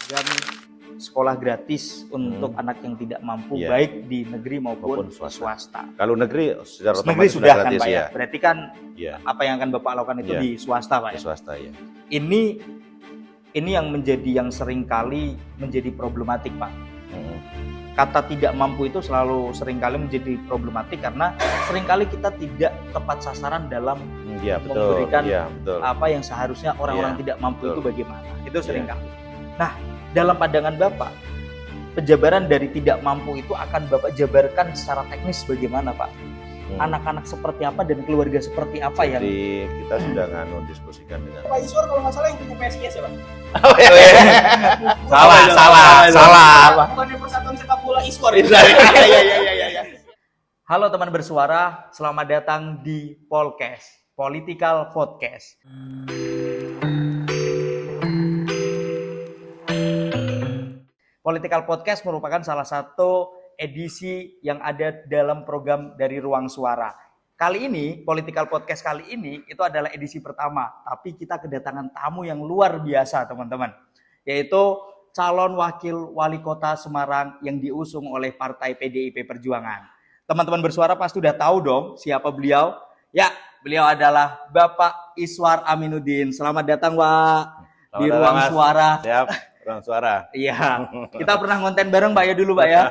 program sekolah gratis untuk anak yang tidak mampu, baik di negeri maupun swasta. Kalau negeri secara negeri otomatis sudah kan gratis, Pak ya. Berarti kan apa yang akan Bapak lakukan itu di swasta Pak ya. Di swasta ya. Ini yang seringkali menjadi problematik Pak. Kata tidak mampu itu selalu seringkali menjadi problematik karena seringkali kita tidak tepat sasaran dalam memberikan apa yang seharusnya orang-orang tidak mampu itu bagaimana. Itu seringkali. Nah, dalam pandangan Bapak, penjabaran dari tidak mampu itu akan Bapak jabarkan secara teknis bagaimana Pak? Anak-anak seperti apa dan keluarga seperti apa yang... Jadi kita sudah diskusikan dengan Pak Iswar kalau nggak salah yang punya PSIS ya Pak? Salah. Bukan yang Persatuan Sepak Bola Iswar. Iya. Halo teman bersuara, selamat datang di Polcast, Political Podcast. Political Podcast merupakan salah satu edisi yang ada dalam program dari Ruang Suara. Kali ini, Political Podcast kali ini itu adalah edisi pertama, tapi kita kedatangan tamu yang luar biasa teman-teman, yaitu calon wakil wali kota Semarang yang diusung oleh Partai PDIP Perjuangan. Teman-teman bersuara pasti udah tahu dong siapa beliau. Ya, beliau adalah Bapak Iswar Aminuddin. Selamat datang Pak di Ruang Suara. Siap. Ruang Suara. Iya, kita pernah ngonten bareng Pak ya dulu Pak ya.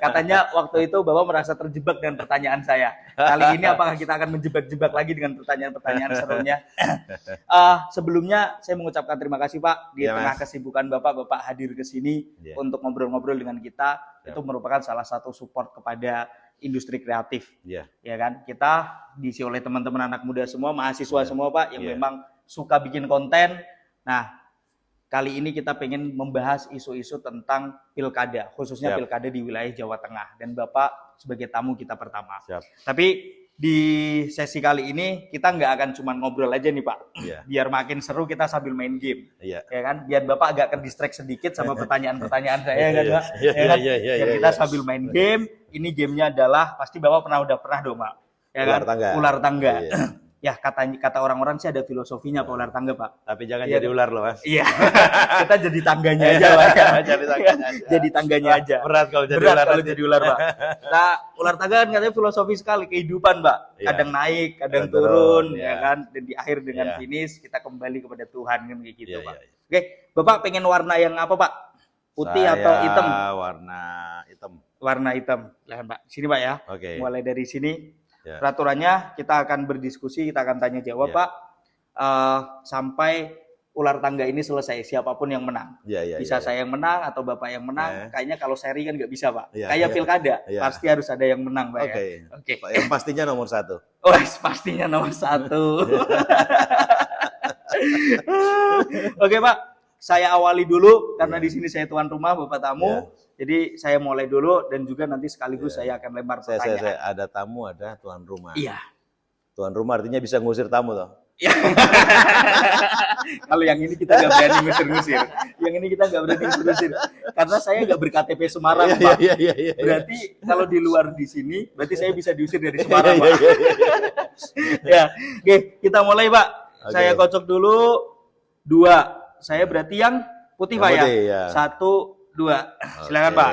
Katanya waktu itu Bapak merasa terjebak dengan pertanyaan saya. Kali ini apakah kita akan menjebak-jebak lagi dengan pertanyaan-pertanyaan serunya? Sebelumnya saya mengucapkan terima kasih Pak di tengah kesibukan Bapak hadir ke sini untuk ngobrol-ngobrol dengan kita. Itu merupakan salah satu support kepada industri kreatif. Ya kan? Kita diisi oleh teman-teman anak muda semua, mahasiswa semua Pak yang memang suka bikin konten. Nah, kali ini kita pengen membahas isu-isu tentang pilkada, khususnya pilkada di wilayah Jawa Tengah. Dan Bapak sebagai tamu kita pertama. Tapi di sesi kali ini kita nggak akan cuma ngobrol aja nih Pak. Biar makin seru kita sambil main game. Ya kan? Biar Bapak agak ke-distract sedikit sama pertanyaan-pertanyaan saya kan Pak. Biar kita sambil main game. Ini gamenya adalah, pasti Bapak udah pernah dong Pak. Ya kan? Ular tangga. Ya kata orang-orang sih ada filosofinya Pak ular tangga Pak. Tapi jangan jadi ular loh Mas. Iya. Kita jadi tangganya aja Pak. Jadi tangganya aja. Berat kalau jadi ular. Pak. Nah, ular tangga kan katanya filosofi sekali kehidupan Pak. Kadang naik, kadang turun, ya kan. Dan di akhir dengan finish kita kembali kepada Tuhan kan kayak gitu Pak. Oke, Bapak pengen warna yang apa Pak? Putih atau hitam? Warna hitam. Warna hitam. Lah Pak, sini Pak ya. Mulai dari sini. Peraturannya kita akan berdiskusi, kita akan tanya jawab Pak, sampai ular tangga ini selesai, siapapun yang menang. Bisa saya yang menang atau Bapak yang menang. Kayaknya kalau seri kan nggak bisa Pak. Kayak pilkada, pasti harus ada yang menang Pak. Oke. Yang pastinya nomor 1. Oh, pastinya nomor 1. Oke Pak, saya awali dulu karena di sini saya tuan rumah, Bapak tamu. Jadi saya mulai dulu dan juga nanti sekaligus saya akan lempar pertanyaan. Saya ada tamu, ada tuan rumah. Iya. Tuan rumah artinya bisa ngusir tamu toh. Kalau yang ini kita nggak berani ngusir-ngusir. Yang ini kita nggak berani ngusir. Karena saya nggak berKTP Semarang Pak. Berarti kalau di luar di sini, berarti saya bisa diusir dari Semarang Pak. Ya, oke kita mulai Pak. Saya kocok dulu 2. Saya berarti yang putih Pak ya. 1, 2. Silakan Pak.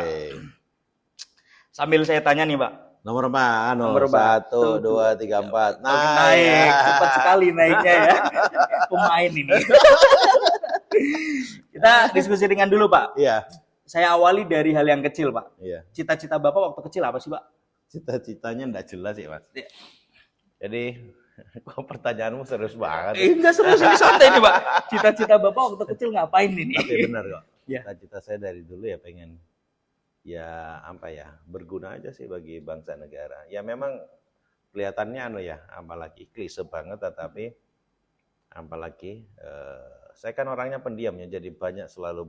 Sambil saya tanya nih Pak. Nomor apa? Nomor 1, 2, 3, 4. Naik. Cepat sekali naiknya ya. Pemain ini. Kita diskusi dengan dulu Pak. Saya awali dari hal yang kecil Pak. Cita-cita Bapak waktu kecil apa sih Pak? Cita-citanya enggak jelas sih Mas. Jadi kok pertanyaanmu serius banget. Enggak serius, ini santai nih Pak. Cita-cita Bapak waktu kecil ngapain ini? Tapi benar kok. Cita-cita saya dari dulu ya pengen berguna aja sih bagi bangsa negara. Ya memang kelihatannya apalagi klise banget, tetapi apalagi saya kan orangnya pendiam ya, jadi banyak selalu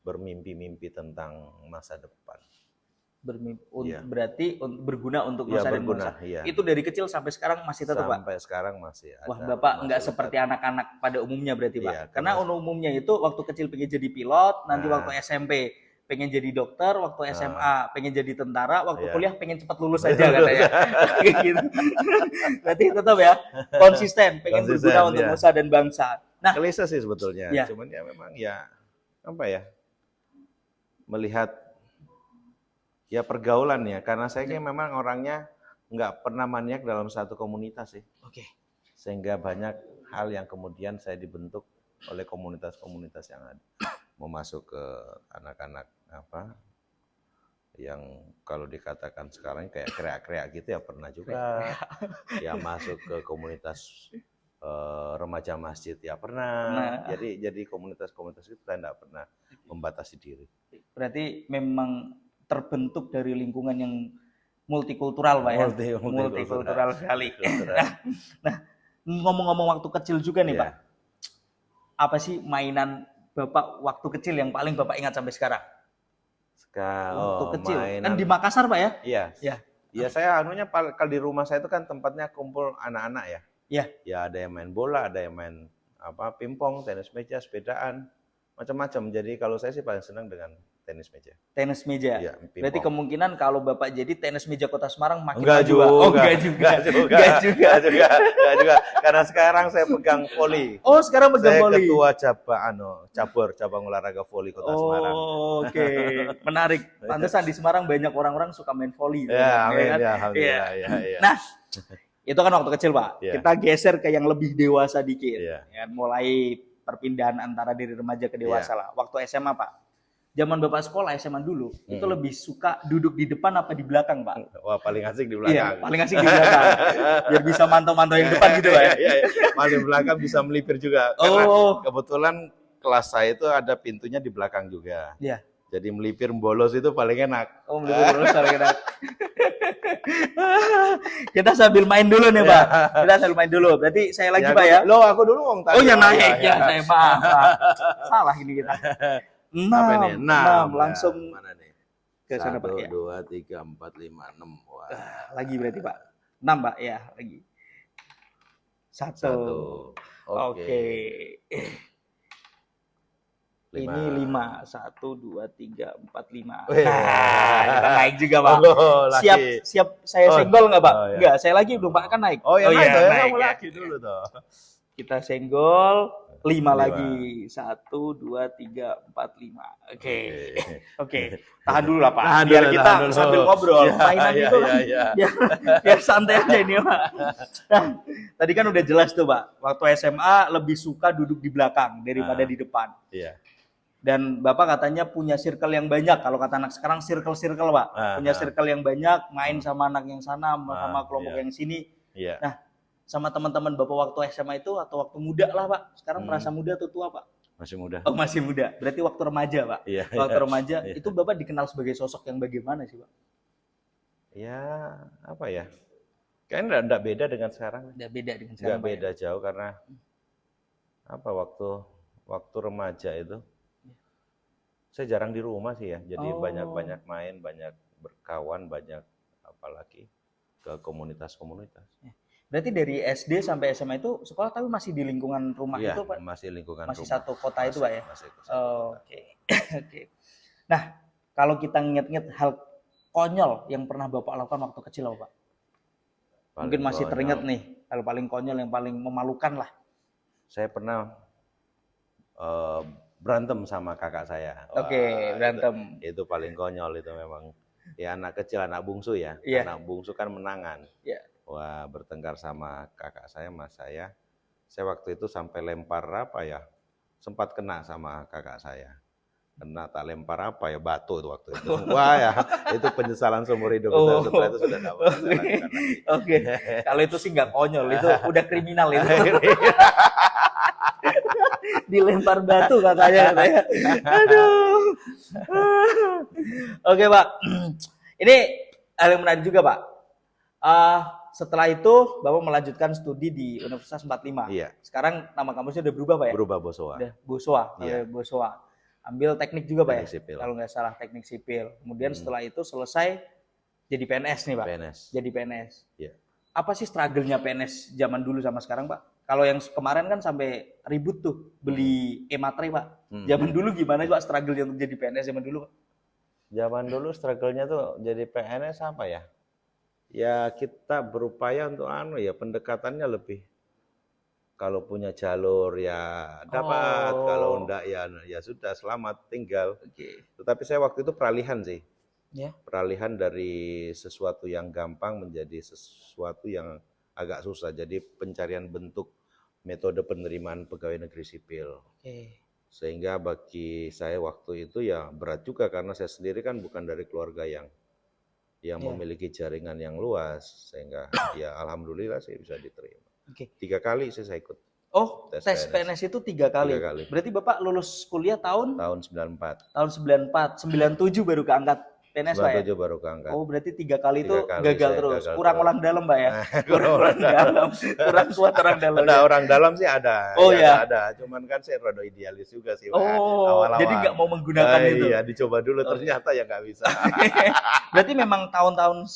bermimpi-mimpi tentang masa depan. Berarti berguna untuk masa depan. Itu dari kecil sampai sekarang masih tetap Pak? Sampai sekarang masih ada. Wah Bapak nggak seperti anak-anak pada umumnya berarti Pak? Karena umumnya itu waktu kecil pengen jadi pilot, nanti waktu SMP pengen jadi dokter, waktu SMA pengen jadi tentara, waktu kuliah pengen cepat lulus aja katanya. Gitu. Berarti tetap ya konsisten, pengen berguna untuk nusa dan bangsa. Nah, klise sih sebetulnya. Cuman ya memang apa ya, melihat ya pergaulan ya, karena saya kan memang orangnya nggak pernah maniak dalam satu komunitas sih, Oke. sehingga banyak hal yang kemudian saya dibentuk oleh komunitas-komunitas yang ada, mau masuk ke anak-anak apa yang kalau dikatakan sekarang kayak kreak-kreak gitu ya pernah juga, ya masuk ke komunitas remaja masjid ya pernah, jadi komunitas-komunitas itu saya tidak pernah membatasi diri. Berarti memang terbentuk dari lingkungan yang multikultural Pak ya. Multikultural sekali. Nah, ngomong-ngomong waktu kecil juga nih Pak. Apa sih mainan Bapak waktu kecil yang paling Bapak ingat sampai sekarang? Waktu kecil. Mainan. Kan di Makassar Pak ya? Iya. Ya. Ya saya anunya kalau di rumah saya itu kan tempatnya kumpul anak-anak ya. Iya. Ya ada yang main bola, ada yang main apa pingpong, tenis meja, sepedaan, macam-macam. Jadi kalau saya sih paling senang dengan tenis meja. Tenis meja. Ya, berarti kemungkinan kalau Bapak jadi tenis meja Kota Semarang makin enggak juga. Oh, enggak juga. Karena sekarang saya pegang voli. Oh, sekarang pegang voli. Saya ketua cabang olahraga voli Kota Semarang. Oh, oke. Menarik. Pantesan di Semarang banyak orang-orang suka main voli. Ya, amin ya, alhamdulillah. Ya. Nah, itu kan waktu kecil, Pak. Ya. Kita geser ke yang lebih dewasa dikit. Ya. Ya, mulai perpindahan antara diri remaja ke dewasa lah. Waktu SMA, Pak. Zaman Bapak sekolah SMA dulu, itu lebih suka duduk di depan apa di belakang, Pak? Wah, paling asik di belakang. Iya, paling asik di belakang. Biar bisa mantau-mantau yang depan gitu, Pak. Iya. Paling belakang bisa melipir juga. Karena kebetulan kelas saya itu ada pintunya di belakang juga. Iya. Jadi melipir bolos itu paling enak. Oh, melipir bolos paling enak. Kita sambil main dulu nih, Pak. Kita sambil main dulu. Berarti saya lagi, Pak ya. Loh, aku dulu wong tadi. Oh, ya naik ya, saya maaf, Pak. Salah ini kita. 6. Langsung mana nih? ke sana, Pak ya. 1, 2, 3, 4, 5, 6. Wah. Lagi berarti, Pak. 6, Pak ya, lagi. 1. Oke. Ini 5. 1, 2, 3, 4, 5. Kita naik juga, Pak. Siap saya senggol nggak, Pak? Enggak, saya lagi belum, Pak, kan naik. Oh ya, naik. Kamu Ya. lagi dulu toh. Kita senggol 5 lagi. 1, 2, 3, 4, 5. Oke. Tahan dulu lah, Pak. Biar kita sambil ngobrol. Mainan itu kan biar santai aja ini, Pak. Nah, tadi kan udah jelas tuh, Pak. Waktu SMA lebih suka duduk di belakang daripada di depan. Iya. Dan Bapak katanya punya circle yang banyak. Kalau kata anak sekarang circle, Pak. Punya circle yang banyak, main sama anak yang sana, sama kelompok yang sini. Iya. Nah, sama teman-teman Bapak waktu SMA itu atau waktu muda lah, Pak? Sekarang merasa muda atau tua, Pak? Masih muda. Oh, masih muda. Berarti waktu remaja, Pak? Iya. Waktu remaja, itu Bapak dikenal sebagai sosok yang bagaimana sih, Pak? Ya, apa ya? Kayaknya enggak beda dengan sekarang. Enggak beda dengan sekarang, Enggak beda jauh karena apa waktu remaja itu saya jarang di rumah sih ya. Jadi banyak main, banyak berkawan, banyak apalagi ke komunitas-komunitas. Berarti dari SD sampai SMA itu sekolah tapi masih di lingkungan rumah itu, Pak? Masih lingkungan masih rumah. Satu kota itu, Pak ya? Masih Oke. Nah, kalau kita inget-inget hal konyol yang pernah Bapak lakukan waktu kecil, Pak? Mungkin masih teringat nih, hal paling konyol yang paling memalukan lah. Saya pernah berantem sama kakak saya. Berantem. Itu paling konyol itu memang. Ya anak kecil, anak bungsu ya. Yeah. Anak bungsu kan menangan. Yeah. Wah, bertengkar sama kakak saya, mas saya. Saya waktu itu sampai lempar apa ya? Sempat kena sama kakak saya. Kena tak lempar apa ya? Batu itu waktu itu. Wah ya, itu penyesalan seumur hidup. Setelah itu sudah dapat. Oke. Kalau itu sih nggak konyol, itu udah kriminal itu. Dilempar batu katanya. Aduh. Oke, Pak. Ini hal yang menarik juga, Pak. Setelah itu Bapak melanjutkan studi di Universitas 45. Iya. Sekarang nama kampusnya udah berubah, Pak ya? Berubah, Bosowa. Udah Bosowa. Iya. Bosowa. Ambil teknik juga, Pak ya? Sipil. Kalau nggak salah teknik sipil. Kemudian setelah itu selesai jadi PNS nih, Pak. Jadi PNS. Iya. Apa sih struggle-nya PNS zaman dulu sama sekarang, Pak? Kalau yang kemarin kan sampai ribut tuh beli e-materai, Pak. Zaman dulu gimana, Pak, struggle yang jadi PNS zaman dulu, Pak? Zaman dulu struggle-nya tuh jadi PNS apa ya? Ya kita berupaya untuk pendekatannya lebih. kalau punya jalur ya dapat, kalau Oh. enggak ya sudah selamat tinggal. Oke. Tetapi saya waktu itu peralihan sih. Ya. Peralihan dari sesuatu yang gampang menjadi sesuatu yang agak susah. Jadi pencarian bentuk metode penerimaan pegawai negeri sipil. Oke. Sehingga bagi saya waktu itu ya berat juga karena saya sendiri kan bukan dari keluarga yang Ya. memiliki jaringan yang luas, sehingga ya alhamdulillah saya bisa diterima. Oke. 3 kali saya ikut Oh, Tes tes PNS itu 3 kali. 3 kali. Berarti Bapak lulus kuliah tahun tahun 94. tahun 94, 97 baru keangkat PNS Pak ya? 97 baru keangkat. Oh, berarti 3 kali itu 3 kali gagal saya terus. gagal Kurang terus. orang dalam, Pak ya? Kurang Kurang orang dalam. Kurang kuat orang dalam. Ada orang dalam sih ada. Oh, ya, ya. ada. Cuman kan saya rada idealis juga sih Pak. Oh, Awal-awal. jadi nggak mau menggunakan itu. Iya, dicoba dulu Oh. ternyata ya nggak bisa. Berarti memang tahun-tahun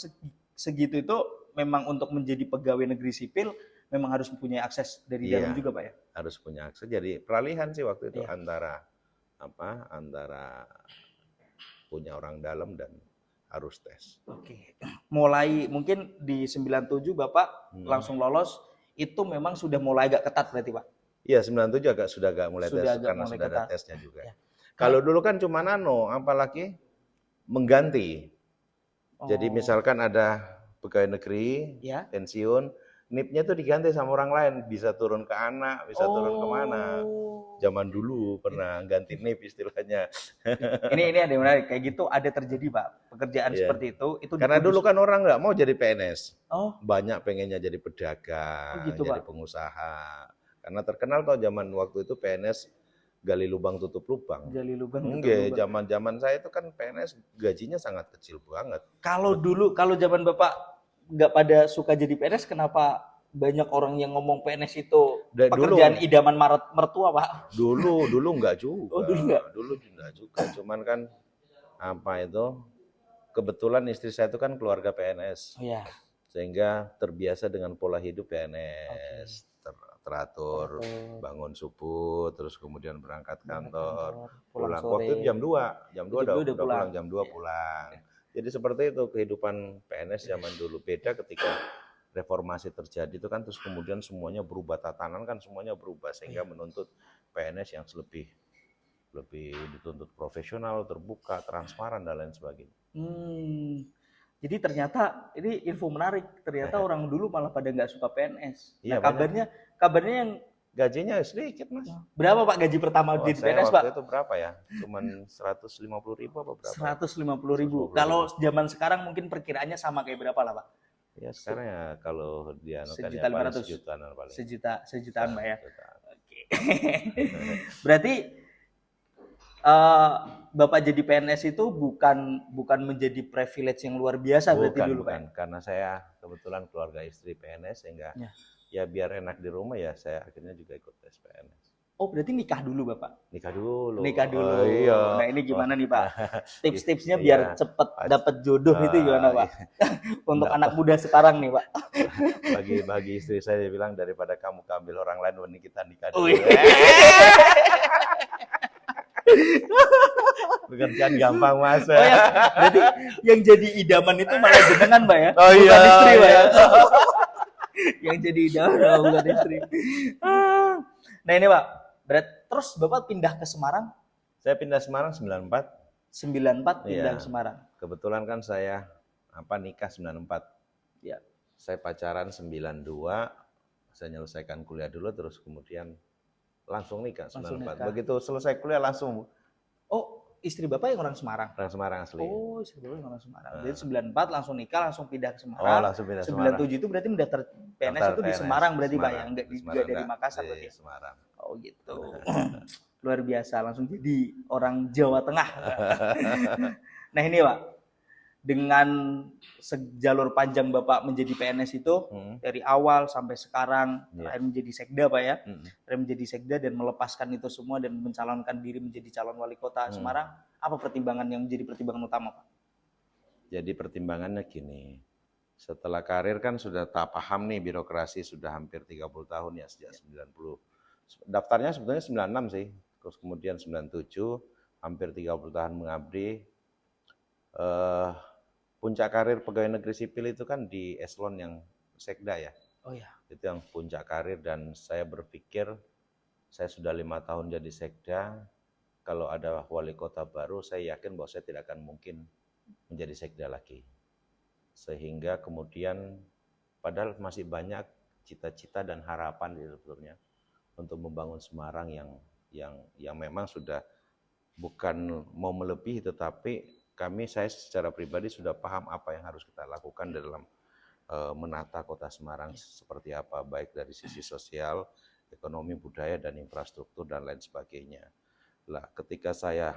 segitu itu memang untuk menjadi pegawai negeri sipil memang harus mempunyai akses dari Iya. dalam juga, Pak ya? Harus punya akses. Jadi peralihan sih waktu itu Iya. antara punya orang dalam dan harus tes. Oke. Mulai mungkin di 97 Bapak langsung lolos, itu memang sudah mulai agak ketat berarti, Pak? Iya, 97 sudah agak mulai Sudah tes agak karena mulai sudah ada ketat. tesnya juga. Ya. Kalau dulu kan cuma apalagi mengganti. Jadi Oh, misalkan ada pegawai negeri ya. pensiun, NIP-nya tuh diganti sama orang lain, bisa turun ke anak, bisa turun kemana. Oh. Zaman dulu pernah ganti NIP istilahnya. Ini ada yang menarik, kayak gitu ada terjadi, Pak. Pekerjaan Iya. seperti itu Karena dulu kan orang nggak mau jadi PNS. Oh, Banyak pengennya jadi pedagang, Oh gitu, jadi Pak. pengusaha. Karena terkenal tau zaman waktu itu PNS gali lubang tutup lubang. gali lubang. tutup Enggak, lubang. zaman-zaman saya itu kan PNS gajinya sangat kecil banget. Kalau zaman Bapak nggak pada suka jadi PNS, kenapa banyak orang yang ngomong PNS itu Dan pekerjaan idaman mertua, Pak? Dulu enggak juga. Oh, dulu enggak? Dulu enggak juga. Cuman kan kebetulan istri saya itu kan keluarga PNS. Oh ya. Sehingga terbiasa dengan pola hidup PNS. Teratur, Teratur. bangun subuh, terus kemudian berangkat kantor, pulang waktu itu sore. jam 2 Jam udah 2 udah pulang, pulang. jam 2 Iya. pulang. Jadi seperti itu kehidupan PNS zaman dulu. Beda ketika reformasi terjadi itu kan, terus kemudian semuanya berubah, tatanan kan semuanya berubah, sehingga menuntut PNS yang lebih dituntut profesional, terbuka, transparan dan lain sebagainya. Jadi ternyata ini info menarik. Ternyata orang dulu malah pada nggak suka PNS. Iya, Nah, kabarnya yang Gajinya sedikit, Mas. berapa, Pak, gaji pertama di Saya PNS, waktu Pak? itu berapa ya? Cuman 150.000 apa berapa? 150.000. Kalau zaman sekarang mungkin perkiraannya sama kayak berapa lah, Pak? Ya sekarang ya kalau dia Sejuta 500. sejutaan paling. Sejutaan, Pak ya. Sejutaan. Oke. Berarti Bapak jadi PNS itu bukan menjadi privilege yang luar biasa berarti dulu, Pak. Bukan. Karena saya kebetulan keluarga istri PNS, sehingga ya biar enak di rumah ya saya akhirnya juga ikut tes PNS. Oh, berarti nikah dulu, Bapak? Nikah dulu. Nikah dulu. Oh, iya. Nah, ini gimana nih, Pak? Tips-tipsnya Iya. biar cepet dapat jodoh itu gimana, Pak? Untuk anak muda sekarang nih, Pak. Bagi istri saya dia bilang, daripada kamu ambil orang lain, mending kita nikah Oh, dulu. iya. Pekerjaan gampang, Mas. Oh ya, berarti yang jadi idaman itu malah jenengan, Pak ya? Oh, iya, Bukan istri, Pak ya? iya. Yang jadi idaman bukan istri. Nah ini, Pak, terus Bapak pindah ke Semarang? Saya pindah Semarang 94. 94 pindah Iya. ke Semarang. Kebetulan kan saya nikah 94. Ya. Saya pacaran 92, saya menyelesaikan kuliah dulu, terus kemudian langsung nikah 94. Langsung nikah. Begitu selesai kuliah langsung Oh, istri Bapak yang orang Semarang? orang Semarang asli. Oh, istri Bapak yang orang Semarang. Jadi 94 langsung nikah, langsung pindah ke Semarang. Oh, langsung pindah Semarang. 97 itu berarti mendaftar PNS Daftar itu di PNS, Semarang berarti, Pak ya? Semarang. Enggak Di juga Semarang, dari enggak. Makassar Di berarti ya? Semarang. Oh gitu. Luar biasa, langsung jadi orang Jawa Tengah. Nah ini, Pak, dengan sejalur panjang Bapak menjadi PNS itu, dari awal sampai sekarang, terakhir menjadi sekda, Pak ya, terakhir menjadi sekda dan melepaskan itu semua dan mencalonkan diri menjadi calon wali kota Semarang, apa pertimbangan yang menjadi pertimbangan utama, Pak? Jadi pertimbangannya gini, setelah karir kan sudah tak paham nih birokrasi, sudah hampir 30 tahun ya, sejak 90. Daftarnya sebetulnya 96 sih, terus kemudian 97, hampir 30 tahun mengabdi. Puncak karir pegawai negeri sipil itu kan di eselon yang sekda ya. Oh ya. Itu yang puncak karir, dan saya berpikir saya sudah 5 tahun jadi sekda. Kalau ada wali kota baru, saya yakin bahwa saya tidak akan mungkin menjadi sekda lagi. Sehingga kemudian padahal masih banyak cita-cita dan harapan sebetulnya untuk membangun Semarang yang memang sudah bukan mau melebihi, tetapi saya secara pribadi sudah paham apa yang harus kita lakukan dalam menata kota Semarang seperti apa, baik dari sisi sosial, ekonomi, budaya, dan infrastruktur, dan lain sebagainya. Lah, ketika saya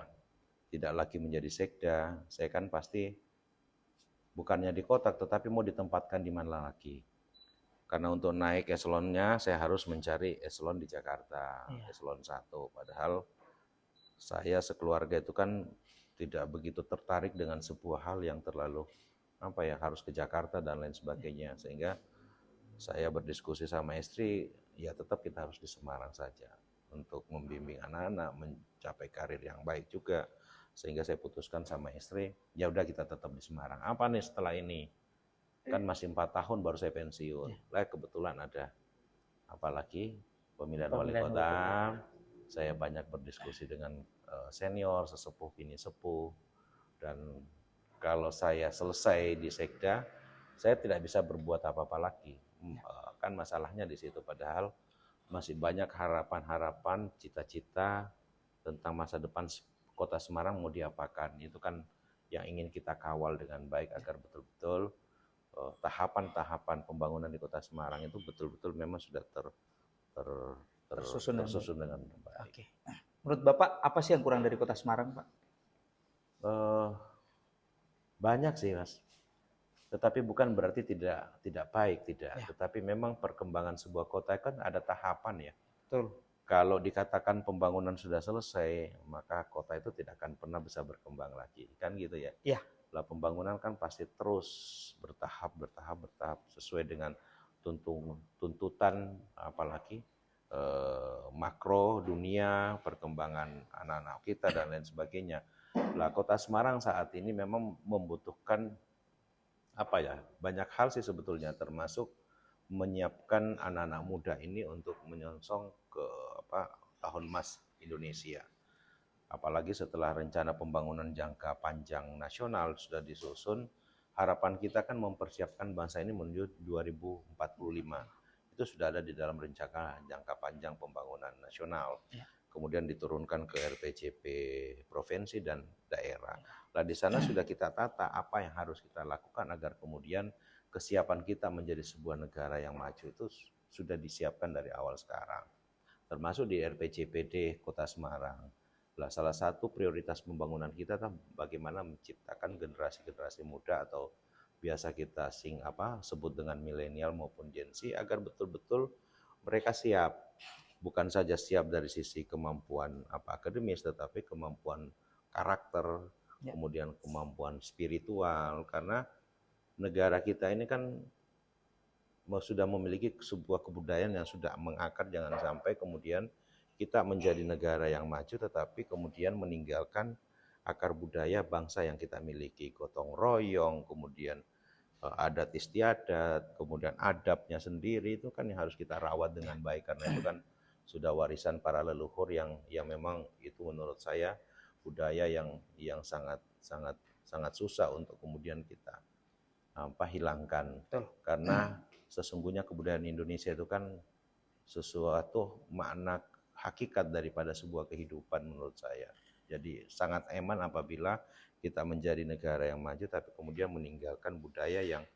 tidak lagi menjadi sekda, saya kan pasti bukannya di kotak, tetapi mau ditempatkan di mana lagi. Karena untuk naik eselonnya, saya harus mencari eselon di Jakarta, eselon 1. Padahal saya sekeluarga itu kan tidak begitu tertarik dengan sebuah hal yang terlalu harus ke Jakarta dan lain sebagainya. Sehingga saya berdiskusi sama istri, ya tetap kita harus di Semarang saja untuk membimbing anak-anak mencapai karir yang baik juga. Sehingga saya putuskan sama istri, ya udah kita tetap di Semarang. Apa nih setelah ini? Kan masih 4 tahun baru saya pensiun. Lah kebetulan ada apalagi pemilihan wali kota. Saya banyak berdiskusi dengan senior, sesepuh, bini sepuh, dan kalau saya selesai di sekda, saya tidak bisa berbuat apa-apa lagi. Kan masalahnya di situ, padahal masih banyak harapan-harapan, cita-cita tentang masa depan kota Semarang mau diapakan. Itu kan yang ingin kita kawal dengan baik agar betul-betul tahapan-tahapan pembangunan di kota Semarang itu betul-betul memang sudah tersusun dengan baik. Oke. Menurut Bapak, apa sih yang kurang dari kota Semarang, Pak? Banyak sih, Mas. Tetapi bukan berarti tidak baik, tidak. Ya. Tetapi memang perkembangan sebuah kota kan ada tahapan ya. Betul. Kalau dikatakan pembangunan sudah selesai, maka kota itu tidak akan pernah bisa berkembang lagi. Kan gitu ya? Iya. Lah pembangunan kan pasti terus bertahap sesuai dengan tuntutan apalagi makro dunia, perkembangan anak-anak kita dan lain sebagainya. Lah kota Semarang saat ini memang membutuhkan banyak hal sih sebetulnya, termasuk menyiapkan anak-anak muda ini untuk menyongsong ke tahun emas Indonesia. Apalagi setelah rencana pembangunan jangka panjang nasional sudah disusun, harapan kita kan mempersiapkan bangsa ini menuju 2045. Itu sudah ada di dalam rencana jangka panjang pembangunan nasional. Ya. Kemudian diturunkan ke RPJP provinsi dan daerah. Nah, di sana sudah kita tata apa yang harus kita lakukan agar kemudian kesiapan kita menjadi sebuah negara yang maju itu sudah disiapkan dari awal sekarang. Termasuk di RPJPD Kota Semarang. Nah, salah satu prioritas pembangunan kita adalah bagaimana menciptakan generasi-generasi muda atau biasa kita sebut dengan milenial maupun Gen Z agar betul-betul mereka siap. Bukan saja siap dari sisi kemampuan akademis, tetapi kemampuan karakter, kemudian kemampuan spiritual. Karena negara kita ini kan sudah memiliki sebuah kebudayaan yang sudah mengakar, jangan sampai kemudian kita menjadi negara yang maju, tetapi kemudian meninggalkan akar budaya bangsa yang kita miliki, gotong royong, kemudian adat istiadat, kemudian adabnya sendiri, itu kan yang harus kita rawat dengan baik, karena itu kan sudah warisan para leluhur yang memang itu menurut saya budaya yang sangat susah untuk kemudian kita hilangkan. Betul. Karena sesungguhnya kebudayaan Indonesia itu kan sesuatu makna hakikat daripada sebuah kehidupan menurut saya. Jadi sangat eman apabila kita menjadi negara yang maju tapi kemudian meninggalkan budaya yang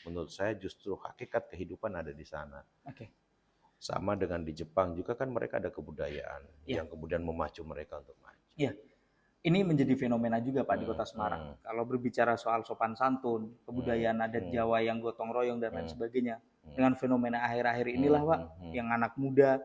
menurut saya justru hakikat kehidupan ada di sana. Oke. Sama dengan di Jepang juga kan mereka ada kebudayaan yang kemudian memacu mereka untuk maju. Iya. Ini menjadi fenomena juga Pak di Kota Semarang. Kalau berbicara soal sopan santun, kebudayaan adat Jawa yang gotong royong dan lain sebagainya. Dengan fenomena akhir-akhir inilah Pak, yang anak muda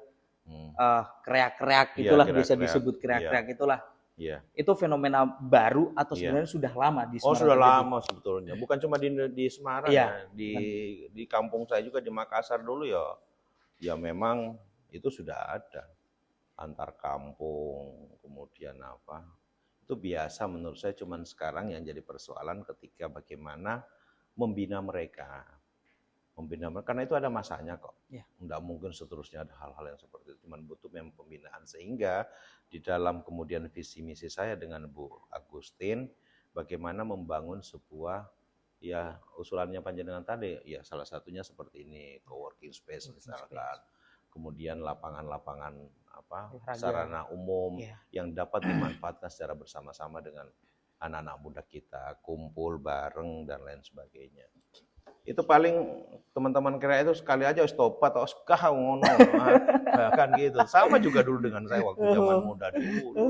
kreak-kreak itulah bisa disebut kreak-kreak itulah. Iya. Itu fenomena baru atau sebenarnya sudah lama di Semarang? Oh, sudah lama sebetulnya. Bukan cuma di Semarang ya. Di kampung saya juga di Makassar dulu ya memang itu sudah ada antar kampung, kemudian itu biasa menurut saya. Cuman sekarang yang jadi persoalan ketika bagaimana membina mereka pembinaan, karena itu ada masanya kok. Ya. Nggak mungkin seterusnya ada hal-hal yang seperti itu, cuman butuh memang pembinaan. Sehingga di dalam kemudian visi misi saya dengan Bu Agustin, bagaimana membangun sebuah, ya usulannya panjenengan tadi, ya salah satunya seperti ini, co-working space misalkan, kemudian lapangan-lapangan sarana umum yang dapat dimanfaatkan secara bersama-sama dengan anak-anak muda kita, kumpul bareng dan lain sebagainya. Itu paling teman-teman kira itu sekali aja wis tobat atau sekah ngono. Kan gitu. Sama juga dulu dengan saya waktu zaman muda dulu.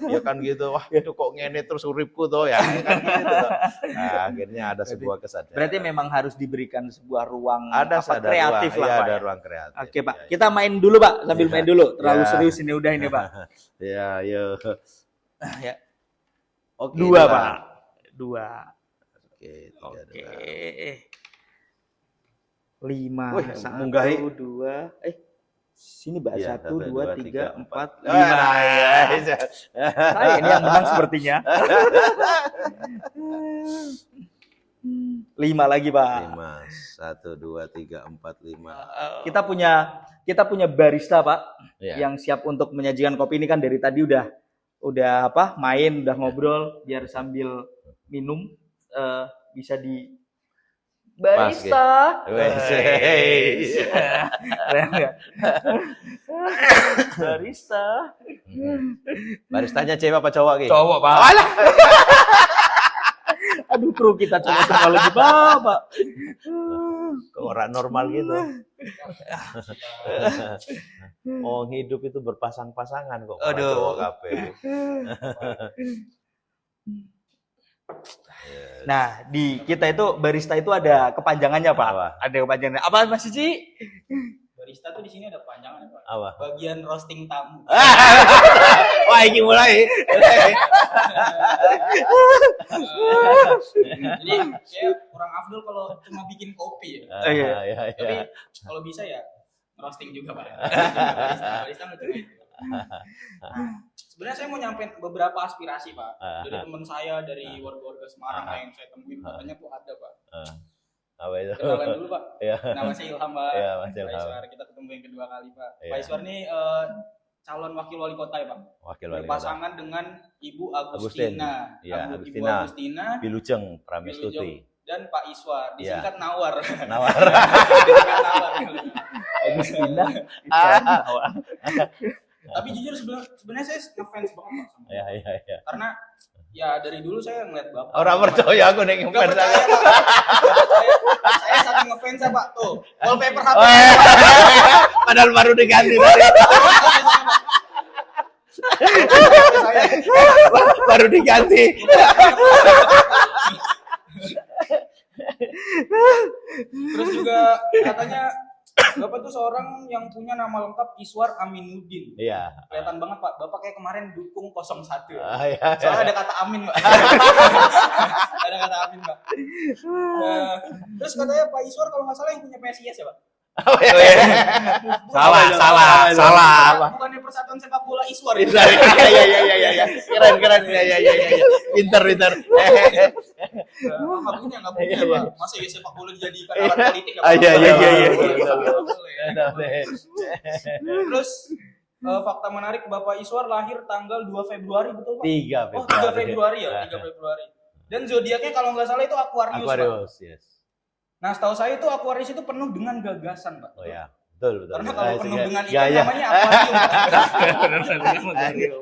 Ya kan gitu. Wah, itu kok ngene terus uripku tuh ya. Kan gitu. Nah, akhirnya ada sebuah kesadaran. Berarti memang harus diberikan sebuah ruang ruang, kreatif lah, ya, Pak. ada ruang kreatif. Oke, Pak. Ya, Kita main dulu, Pak. Sambil main dulu. Terlalu Ya. serius ini udah ini, Pak. Ya, ya. Ya. Oke, Dua, Pak. Dua. Oke, 3, Oke. 2. 5, Wih, 1, munggahi. 2. Sini, Pak. Iya, 1, 2, 3, 4, 5. Iya. Saya ini yang menang sepertinya. 5 lagi, Pak. 5, 1, 2, 3, 4, 5. Kita punya barista, Pak, Ya. yang siap untuk menyajikan kopi. Ini kan dari tadi udah main, udah ngobrol biar sambil minum bisa di barista. Keren nggak? Barista. Baristanya cewek apa cowok Ki? Cowok, Pak. Aduh, kru kita cowok lagi, Pak. Kok orang normal gitu. Oh, hidup itu berpasang-pasangan kok. Para Aduh. cowok kabeh. Nah, di kita itu barista itu ada kepanjangannya, Pak. Apa? Ada kepanjangannya. Apa, Mas Cici? Barista tuh di sini ada panjangan ya, Pak. Apa? Bagian roasting tamu. Wah, ini mulai. Jadi saya kurang afdol kalau cuma bikin kopi ya. Iya. Tapi kalau bisa ya roasting juga, Pak. Barista nggak cuma itu. Sebenarnya saya mau nyampein beberapa aspirasi, Pak. Dari teman saya, dari warga-warga Semarang yang saya temuin, katanya tuh ada, Pak. Apa itu? Kenalan dulu, Pak. Iya. Nama saya Ilham, Pak. Iya, Mas Pak Ilham. Iswar, kita ketemu yang kedua kali, Pak. Iya. Pak Iswar ini calon wakil wali kota ya, Pak. Wakil wali kota. Berpasangan dengan Ibu Agustina. Iya, Ibu Agustina. Agustina Bilujeng Pramestuti. Wilujeng, dan Pak Iswar, Iya. disingkat Nawar. Nawar. Disingkat Nawar. Agustina. Tapi jujur sebenarnya saya ngefans banget, Pak, sama Iya, iya, iya. karena ya dari dulu saya ngeliat Bapak. Orang percaya aku nih Nggak ngefans percaya, aku. Pak. Nggak percaya. Saya saking ngefans ya, Pak. Tuh, wallpaper HP. Oh, iya. Padahal baru diganti tadi. Baru diganti. Terus juga katanya Bapak tuh seorang yang punya nama lengkap Iswar Aminuddin. Iya. Kelihatan banget, Pak. Bapak kayak kemarin dukung 01. Iya. Soalnya ada kata amin, Pak. Ada kata amin, Pak. Terus katanya Pak Iswar kalau nggak salah yang punya PSIS ya, Pak? Oh, iya. Salah. Bukannya Persatuan Sepak Bola Iswar. Iya. Keren. Iya. Pinter. Nggak punya, Iya, Pak. Masa ya sepak bola dijadikan alat politik? Iya. Terus fakta menarik, Bapak Iswar lahir tanggal 2 Februari, betul, Pak? 3 Oh, 3 Februari ya, 3 Februari. Dan zodiaknya kalau nggak salah itu Aquarius, Pak. Aquarius, yes. Nah, setahu saya itu Aquarius itu penuh dengan gagasan, Pak. Oh ya, betul. Karena kalau penuh dengan ikan Gaya. namanya aquarium. Iya.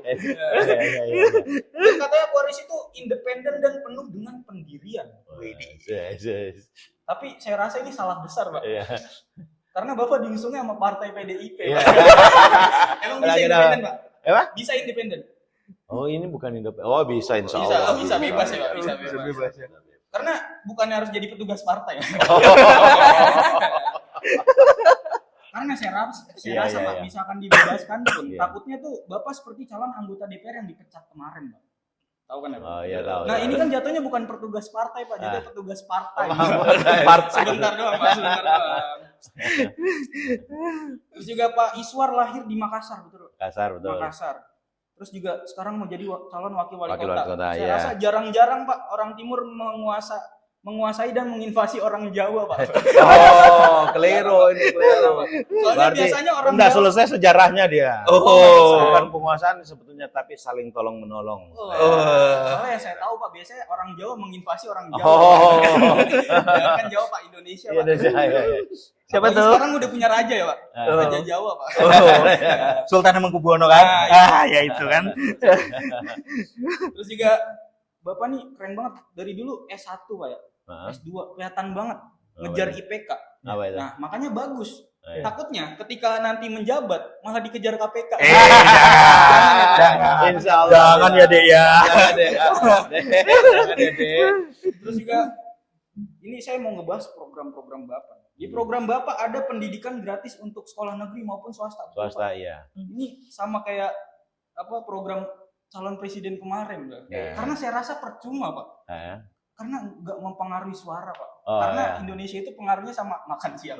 Terus katanya Aquarius itu independen dan penuh dengan pendirian. Yes. Tapi saya rasa ini salah besar, Pak. Iya. Karena Bapak diusungnya sama partai PDIP. Iya. Pak. Emang bisa independen, Pak? Apa? Bisa independen. Oh, ini bukan independen. Oh, bisa insya Bisa, Allah. bisa bebas ya, Pak. Bisa bebas. ya. Karena bukannya harus jadi petugas partai. Karena saya rasa Iya, Pak, iya. misalkan dibebaskan pun, Iya. takutnya tuh Bapak seperti calon anggota DPR yang dipecat kemarin, Pak. Tahu kan ya, Pak? Oh, iya tahu. Nah, ini kan jatuhnya bukan petugas partai, Pak, jadi petugas partai. Sebentar doang, Pak, sebentar doang. Terus juga Pak Iswar lahir di Makassar, betul? Kasar betul. Makassar. Terus juga sekarang mau jadi calon wakil wali Wakil kota. wali kota, Saya iya. rasa jarang-jarang, Pak, orang timur menguasai dan menginvasi orang Jawa, Pak. Oh, keliru ini, keliru. Soalnya biasanya orang enggak Jawa selesai sejarahnya dia. Oh. Bukan penguasaan sebetulnya, tapi saling tolong menolong. Soalnya saya tahu Pak, biasanya orang Jawa menginvasi orang Jawa. Oh. Ya, kan Jawa Pak, Indonesia Pak. Iya. Siapa Apalagi tuh? sekarang udah punya raja ya Pak. Raja Jawa Pak. Oh, Sultan Hamengkubuwono kan? Ya itu kan. Terus juga Bapak nih keren banget dari dulu S1 Pak ya. S2 kelihatan banget ngejar IPK. Apa itu? Nah, makanya bagus. Takutnya ketika nanti menjabat malah dikejar KPK. Jangan. Insya Allah. Jangan ya Dek ya. Jangan deh. Jangan deh. Terus juga ini saya mau ngebahas program-program Bapak. Di program Bapak ada pendidikan gratis untuk sekolah negeri maupun swasta. Swasta iya. Ini sama kayak apa program calon presiden kemarin, Pak. Karena saya rasa percuma, Pak. Karena nggak mempengaruhi suara, Pak. Karena Indonesia itu pengaruhnya sama makan siang.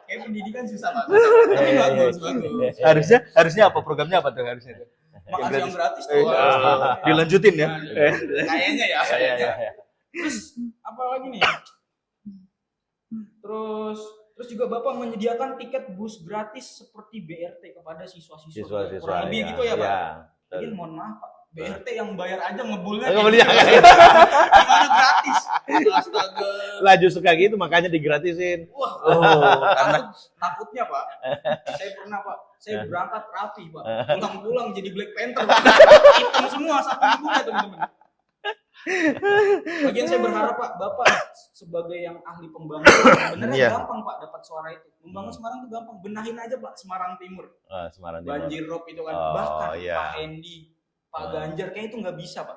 Kayak pendidikan susah, Pak. Tapi bagus. Harusnya apa programnya apa tuh harusnya? Makan siang gratis tuh. Dilanjutin ya. Kayaknya ya. Iya. Terus apa lagi nih? Terus juga Bapak menyediakan tiket bus gratis seperti BRT kepada siswa-siswa. Kurang lebih gitu ya, Pak. Jadi mohon maaf, Pak. BRT yang bayar aja ngebulnya. Gimana gratis? Astaga. Lah justru kayak gitu makanya digratisin. Wah, takutnya Pak. Saya pernah Pak, saya berangkat rapi Pak. Pulang-pulang jadi Black Panther. Pak. Hitam semua satu minggunya teman-teman. Bagian saya berharap Pak, Bapak sebagai yang ahli pembangunan sebenarnya gampang Pak dapat suara itu. Membangun Semarang itu gampang. Benahin aja Pak Semarang Timur. Semarang Timur. Banjir rob itu kan. Bahkan Pak Endi, Pak Ganjar kayak itu nggak bisa Pak.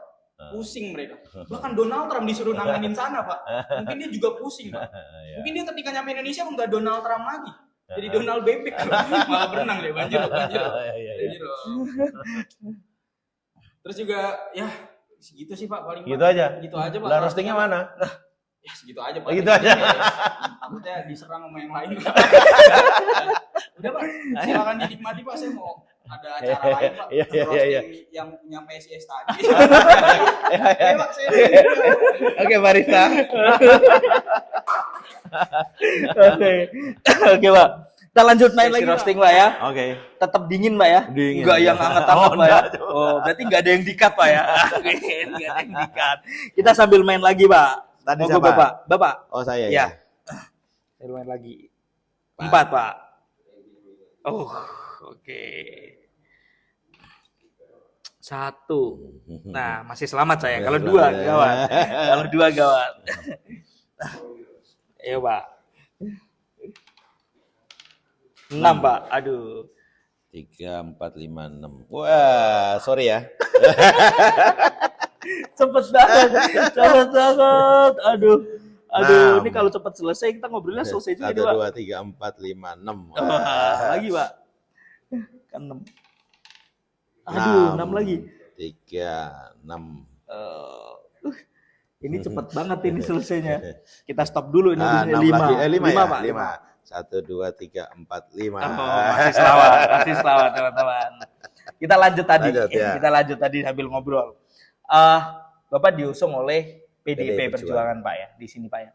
Pusing mereka. Bahkan Donald Trump disuruh nanganin sana Pak. Mungkin dia juga pusing Pak. Mungkin dia ketika nyampe Indonesia nggak Donald Trump lagi. Jadi Donald Bebek malah berenang deh banjir rob. Terus juga ya segitu sih Pak paling. Gitu aja. Gitu aja Pak. Lah roastingnya mana? Ya segitu aja Pak. Gitu aja. Takutnya diserang sama yang lain. Udah Pak, silakan dinikmati Pak. Saya mau ada acara lain Pak. Iya. Yang punya PSIS tadi. Pak, saya. Oke, Barista. Oke Pak. Kita lanjut main lagi roasting Pak ya. Oke. Tetap dingin Pak ya. Dingin. Enggak yang hangat-hangat Pak ya. Berarti enggak ada yang di-cut Pak ya. Enggak ada yang di-cut. Kita sambil main lagi Pak. Tadi Monggo, siapa? Bapak. Oh, saya Ya. ya. Saya main lagi. 4 Pak. Oh, oke. 1. Nah, masih selamat saya. Kalau 2 gawat. Kalau 2 gawat. Ayo, Pak. 6, Pak. Aduh. 3, 4, 5, 6. Wah, sorry ya. Cepet banget. Aduh, ini kalau cepat selesai kita ngobrolnya selesai juga 1, nih, Pak. 2, 3, 4, 5, 6. Lagi, Pak. Kan 6. Aduh, 6 lagi. 3, 6. Ini cepet banget ini selesainya. Kita stop dulu ini 6 5. lagi. 5 ya? Pak. 5. 1, 2, 3, 4, 5. Masih selamat teman-teman. Kita lanjut tadi. Kita lanjut tadi sambil ngobrol. Bapak diusung oleh PDIP Perjuangan Pak ya di sini Pak ya.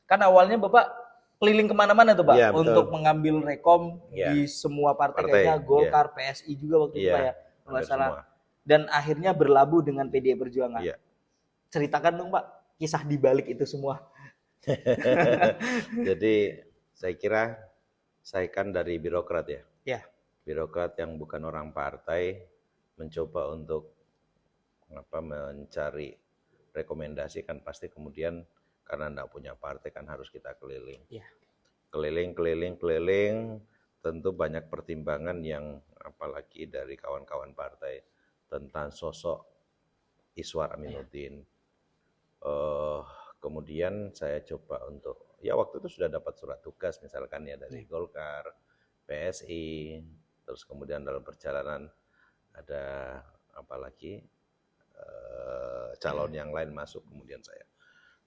Kan awalnya Bapak keliling kemana-mana tuh Pak ya, untuk mengambil rekom di semua partai kayaknya Golkar, PSI juga waktu itu Pak ya kalau nggak salah. Dan akhirnya berlabuh dengan PDIP Perjuangan. Ceritakan dong Pak kisah di balik itu semua. Jadi saya kira saya kan dari birokrat ya. Ya. Birokrat yang bukan orang partai mencoba untuk mencari rekomendasi kan pasti kemudian karena enggak punya partai kan harus kita keliling. Ya. Keliling, tentu banyak pertimbangan yang apalagi dari kawan-kawan partai tentang sosok Iswar Aminuddin. Kemudian saya coba untuk ya waktu itu sudah dapat surat tugas misalkan ya dari Golkar, PSI, terus kemudian dalam perjalanan ada apalagi calon yang lain masuk kemudian saya.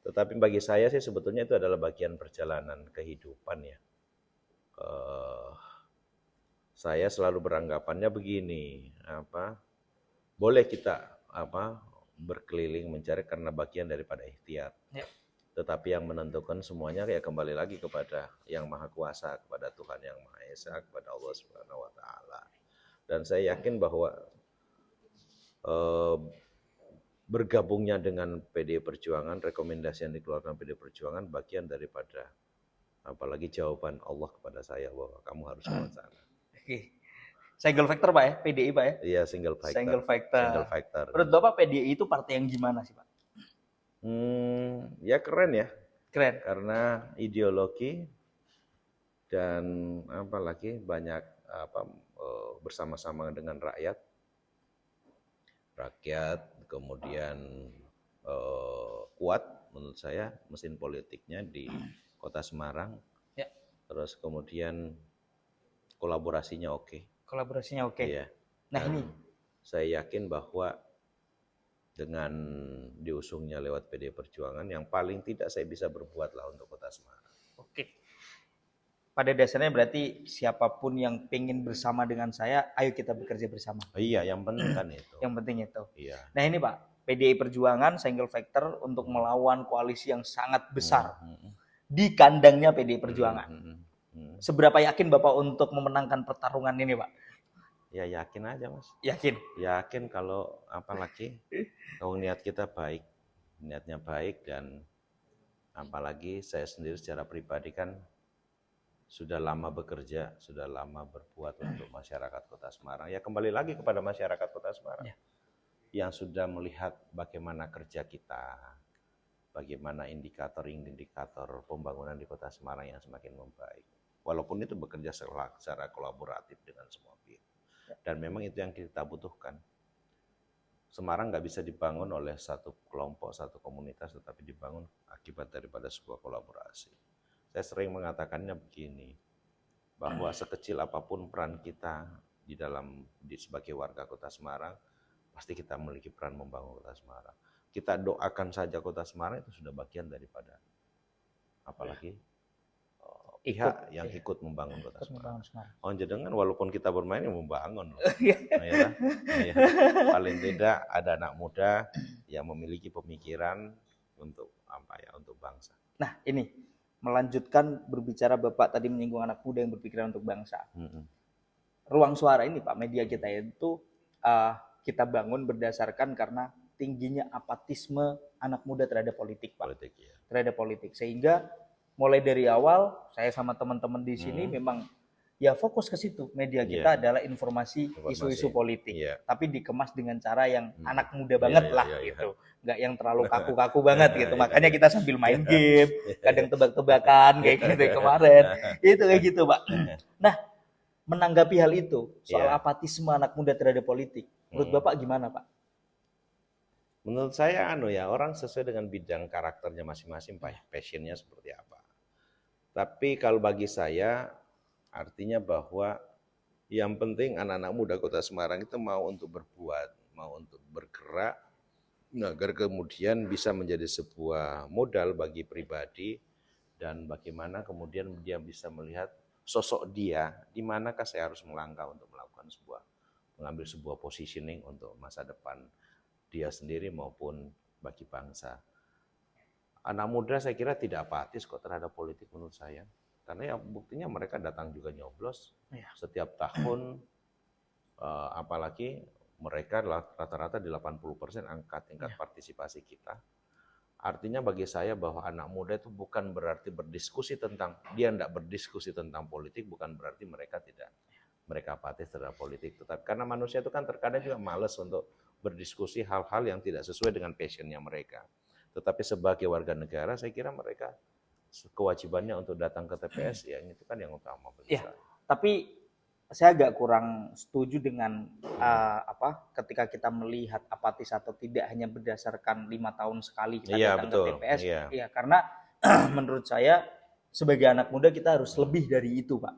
Tetapi bagi saya sih sebetulnya itu adalah bagian perjalanan kehidupan ya. Saya selalu beranggapannya begini, boleh kita berkeliling mencari karena bagian daripada ikhtiar. Ya. Tetapi yang menentukan semuanya ya kembali lagi kepada Yang Maha Kuasa, kepada Tuhan Yang Maha Esa, kepada Allah Subhanahu wa taala. Dan saya yakin bahwa bergabungnya dengan PDI Perjuangan, rekomendasi yang dikeluarkan PDI Perjuangan bagian daripada apalagi jawaban Allah kepada saya bahwa kamu harus lewat sana. Oke. Single factor Pak ya, PDI Pak ya? Iya, single factor. Single factor. Single factor. Menurut Bapak PDI itu partai yang gimana sih Pak? Ya keren ya. Keren. Karena ideologi dan apalagi banyak bersama-sama dengan rakyat, kemudian kuat menurut saya mesin politiknya di Kota Semarang. Ya. Terus kemudian kolaborasinya oke. Kolaborasinya oke. Iya. Nah Dan ini saya yakin bahwa dengan diusungnya lewat PDI Perjuangan yang paling tidak saya bisa berbuat lah untuk Kota Semarang. oke. Pada dasarnya berarti siapapun yang pengen bersama dengan saya, ayo kita bekerja bersama. Iya, yang penting kan itu. Yang penting itu. Iya. Nah ini Pak, PDI Perjuangan single factor untuk melawan koalisi yang sangat besar di kandangnya PDI Perjuangan. Seberapa yakin Bapak untuk memenangkan pertarungan ini Pak? Ya yakin aja Mas. Yakin? Yakin kalau apalagi kalau niat kita baik, niatnya baik dan apalagi saya sendiri secara pribadi kan sudah lama bekerja, sudah lama berbuat untuk masyarakat Kota Semarang. Ya kembali lagi kepada masyarakat Kota Semarang yang sudah melihat bagaimana kerja kita, bagaimana indikator-indikator pembangunan di Kota Semarang yang semakin membaik. Walaupun itu bekerja secara kolaboratif dengan semua pihak. Dan memang itu yang kita butuhkan. Semarang nggak bisa dibangun oleh satu kelompok, satu komunitas, tetapi dibangun akibat daripada sebuah kolaborasi. Saya sering mengatakannya begini, bahwa sekecil apapun peran kita sebagai warga Kota Semarang, pasti kita memiliki peran membangun Kota Semarang. Kita doakan saja Kota Semarang itu sudah bagian daripada apalagi pihak yang ikut membangun Kota Semarang. Oh jenengan walaupun kita bermain yang membangun loh. Ya. Paling tidak ada anak muda yang memiliki pemikiran untuk untuk bangsa. Nah ini melanjutkan berbicara Bapak tadi menyinggung anak muda yang berpikiran untuk bangsa. Ruang suara ini Pak, media kita itu kita bangun berdasarkan karena tingginya apatisme anak muda terhadap politik Pak. Terhadap politik. Sehingga mulai dari awal saya sama teman-teman di sini memang ya fokus ke situ. Media kita adalah informasi isu-isu politik. Tapi dikemas dengan cara yang anak muda banget lah gitu. Nggak yang terlalu kaku-kaku banget gitu. Makanya kita sambil main game, kadang tebak-tebakan kayak gitu kemarin. Itu kayak gitu Pak. Nah, menanggapi hal itu soal apatisme anak muda terhadap politik. Menurut Bapak gimana Pak? Menurut saya orang sesuai dengan bidang karakternya masing-masing, passionnya seperti apa. Tapi kalau bagi saya artinya bahwa yang penting anak-anak muda Kota Semarang itu mau untuk berbuat, mau untuk bergerak, agar kemudian bisa menjadi sebuah modal bagi pribadi dan bagaimana kemudian dia bisa melihat sosok dia, di manakah saya harus melangkah untuk mengambil sebuah positioning untuk masa depan dia sendiri maupun bagi bangsa. Anak muda saya kira tidak apatis kok terhadap politik menurut saya. Karena ya buktinya mereka datang juga nyoblos setiap tahun, apalagi mereka rata-rata di 80% angka tingkat partisipasi kita. Artinya bagi saya bahwa anak muda itu bukan berarti berdiskusi tentang, dia tidak berdiskusi tentang politik, bukan berarti mereka apatis terhadap politik. Tetapi karena manusia itu kan terkadang juga malas untuk berdiskusi hal-hal yang tidak sesuai dengan passionnya mereka. Tetapi sebagai warga negara, saya kira mereka kewajibannya untuk datang ke TPS, ya itu kan yang utama bagi saya. Tapi saya agak kurang setuju dengan ketika kita melihat apatis atau tidak hanya berdasarkan 5 tahun sekali kita datang ke TPS. Iya, karena menurut saya sebagai anak muda kita harus lebih dari itu, Pak.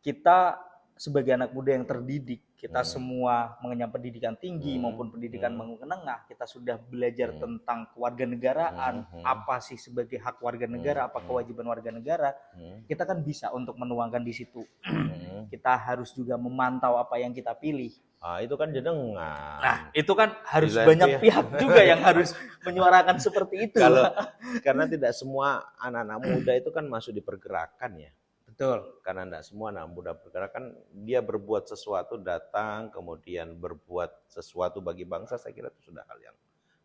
Kita sebagai anak muda yang terdidik, kita semua mengenyam pendidikan tinggi maupun pendidikan menengah, kita sudah belajar tentang kewarganegaraan, apa sih sebagai hak warga negara, apa kewajiban warga negara, kita kan bisa untuk menuangkan di situ. Kita harus juga memantau apa yang kita pilih. itu kan jenengan. Nah, itu kan harus Bisa banyak ya. pihak juga yang harus menyuarakan seperti itu. Kalau karena tidak semua anak-anak muda itu kan masuk di pergerakan ya. Betul. Karena tidak semua anak muda pergerakan, dia berbuat sesuatu, datang kemudian berbuat sesuatu bagi bangsa, saya kira itu sudah hal yang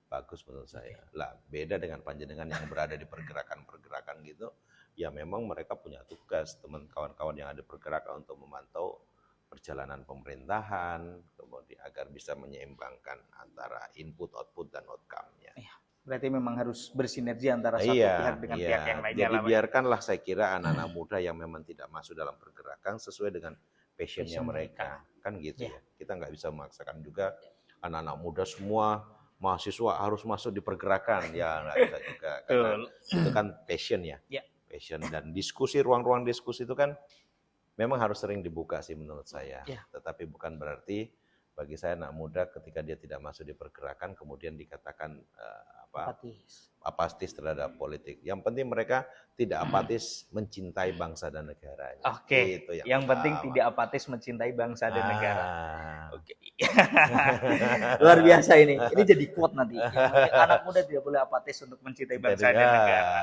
bagus menurut saya. Lah beda dengan panjenengan yang berada di pergerakan-pergerakan gitu, ya memang mereka punya tugas, teman kawan-kawan yang ada pergerakan untuk memantau perjalanan pemerintahan, kemudian agar bisa menyeimbangkan antara input, output, dan outcome-nya. Berarti memang harus bersinergi antara satu pihak dengan pihak yang lainnya. Jadi lah, Pak. biarkanlah saya kira anak-anak muda yang memang tidak masuk dalam pergerakan sesuai dengan passionnya Passion mereka. Kan gitu Ya. ya. Kita nggak bisa memaksakan juga anak-anak muda semua mahasiswa harus masuk di pergerakan. Ya nggak bisa juga. Karena itu kan passion ya. Ya. Passion dan diskusi, ruang-ruang diskusi itu kan memang harus sering dibuka sih menurut saya. Ya. Tetapi bukan berarti bagi saya anak muda ketika dia tidak masuk di pergerakan kemudian dikatakan apatis terhadap politik. Yang penting mereka tidak apatis mencintai bangsa dan negaranya. Oke. Itu yang penting tidak apatis mencintai bangsa dan negara. Oke. Luar biasa ini. Ini jadi quote nanti. Anak muda tidak boleh apatis untuk mencintai bangsa dan negara.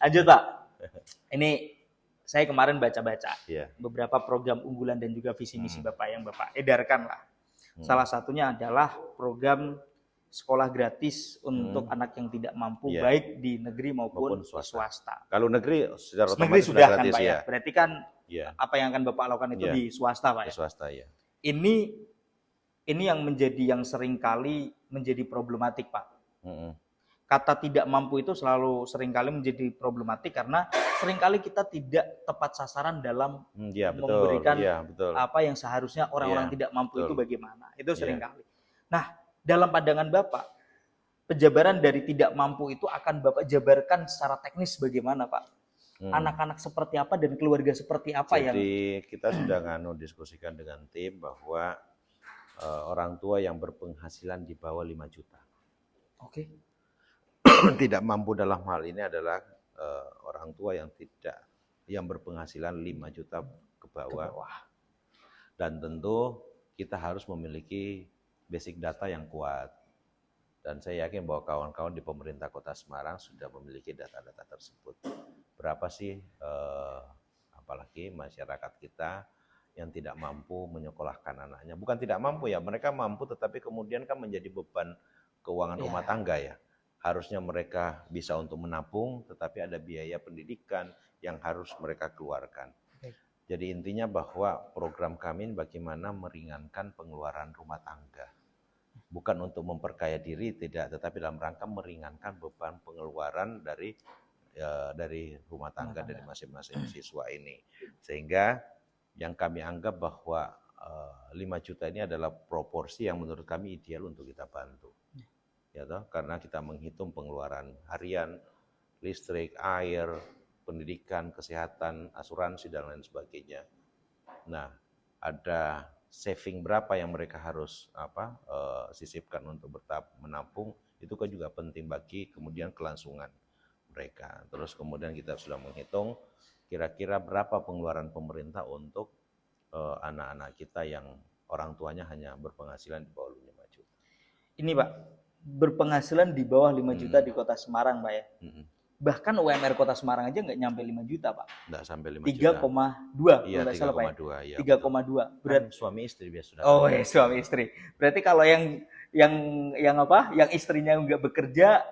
Lanjut, Pak. Ini saya kemarin baca-baca beberapa program unggulan dan juga visi misi Bapak yang Bapak edarkan lah. Salah satunya adalah program sekolah gratis untuk anak yang tidak mampu, baik di negeri maupun swasta. Kalau negeri secara negeri otomatis sudah gratis kan, Pak ya. Berarti kan apa yang akan Bapak lakukan itu di swasta, Pak ya. Di swasta ya. Ini yang seringkali menjadi problematik, Pak. Kata tidak mampu itu seringkali menjadi problematik karena seringkali kita tidak tepat sasaran dalam memberikan apa yang seharusnya orang-orang tidak mampu itu bagaimana. Itu seringkali. Nah, dalam pandangan Bapak, penjabaran dari tidak mampu itu akan Bapak jabarkan secara teknis bagaimana, Pak? Anak-anak seperti apa dan keluarga seperti apa yang... Jadi kita sudah diskusikan dengan tim bahwa orang tua yang berpenghasilan di bawah 5 juta. Oke. Tidak mampu dalam hal ini adalah orang tua yang berpenghasilan 5 juta ke bawah. Dan tentu kita harus memiliki basic data yang kuat. Dan saya yakin bahwa kawan-kawan di pemerintah Kota Semarang sudah memiliki data-data tersebut. Berapa sih apalagi masyarakat kita yang tidak mampu menyekolahkan anaknya. Bukan tidak mampu ya, mereka mampu tetapi kemudian kan menjadi beban keuangan rumah tangga ya. Harusnya mereka bisa untuk menabung, tetapi ada biaya pendidikan yang harus mereka keluarkan. Jadi intinya bahwa program kami bagaimana meringankan pengeluaran rumah tangga. Bukan untuk memperkaya diri, tidak, tetapi dalam rangka meringankan beban pengeluaran dari rumah tangga dari masing-masing siswa ini. Sehingga yang kami anggap bahwa 5 juta ini adalah proporsi yang menurut kami ideal untuk kita bantu. Ya toh, karena kita menghitung pengeluaran harian, listrik, air, pendidikan, kesehatan, asuransi dan lain sebagainya. Nah, ada saving berapa yang mereka harus sisipkan untuk menampung, itu kan juga penting bagi kemudian kelangsungan mereka. Terus kemudian kita sudah menghitung kira-kira berapa pengeluaran pemerintah untuk anak-anak kita yang orang tuanya hanya berpenghasilan di bawah 5 juta. Ini Pak, berpenghasilan di bawah 5 juta di Kota Semarang, Pak ya. Bahkan UMR Kota Semarang aja nggak nyampe 5 juta, Pak. Nggak sampai 5 juta. 3,2. Iya, 3,2. Ya. 3,2. Berat suami istri biasa sudah. Oh, suami istri. Berarti kalau yang istrinya nggak bekerja,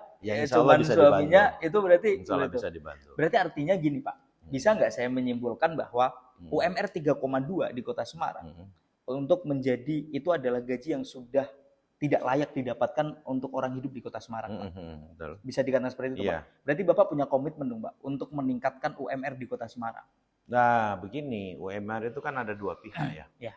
cuma suaminya, itu berarti bisa dibantu. Berarti artinya gini, Pak. Bisa nggak saya menyimpulkan bahwa UMR 3,2 di Kota Semarang untuk menjadi itu adalah gaji yang sudah tidak layak didapatkan untuk orang hidup di Kota Semarang, Pak. Bisa dikatakan seperti itu, Pak. Berarti Bapak punya komitmen dong, Pak, untuk meningkatkan UMR di Kota Semarang. Nah, begini, UMR itu kan ada dua pihak ya.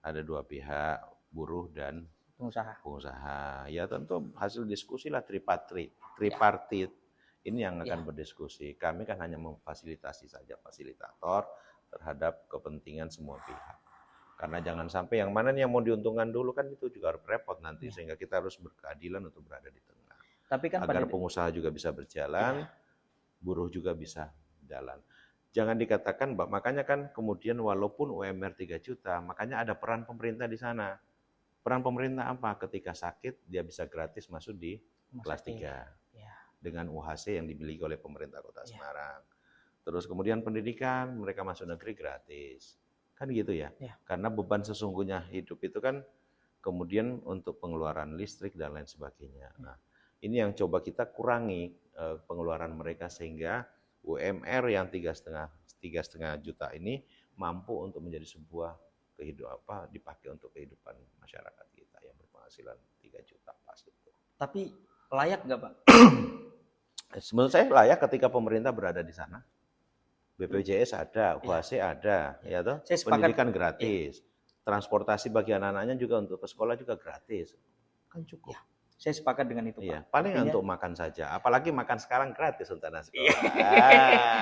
Ada dua pihak, buruh dan pengusaha. Ya tentu hasil diskusi lah tripartit. Ini yang akan berdiskusi. Kami kan hanya memfasilitasi saja, fasilitator terhadap kepentingan semua pihak. Karena jangan sampai yang mana nih yang mau diuntungkan dulu kan itu juga repot nanti sehingga kita harus berkeadilan untuk berada di tengah. Tapi kan agar pengusaha juga bisa berjalan, buruh juga bisa jalan. Jangan dikatakan, makanya kan kemudian walaupun UMR 3 juta, makanya ada peran pemerintah di sana. Peran pemerintah apa? Ketika sakit, dia bisa gratis masuk di kelas 3. Ya. Dengan UHC yang dimiliki oleh pemerintah Kota Semarang. Terus kemudian pendidikan, mereka masuk negeri gratis. Kan gitu ya. Karena beban sesungguhnya hidup itu kan kemudian untuk pengeluaran listrik dan lain sebagainya. Nah, ini yang coba kita kurangi pengeluaran mereka sehingga UMR yang 3,5 juta ini mampu untuk menjadi sebuah kehidupan dipakai untuk kehidupan masyarakat kita yang berpenghasilan 3 juta pas itu. Tapi layak nggak Pak? Menurut saya layak ketika pemerintah berada di sana. BPJS ada, UHC ada, ya toh. Pendidikan gratis, transportasi bagi anak-anaknya juga untuk ke sekolah juga gratis, kan cukup. Ya. Saya sepakat dengan itu, Pak. artinya, Paling untuk makan saja, apalagi makan sekarang gratis untuk anak sekolah.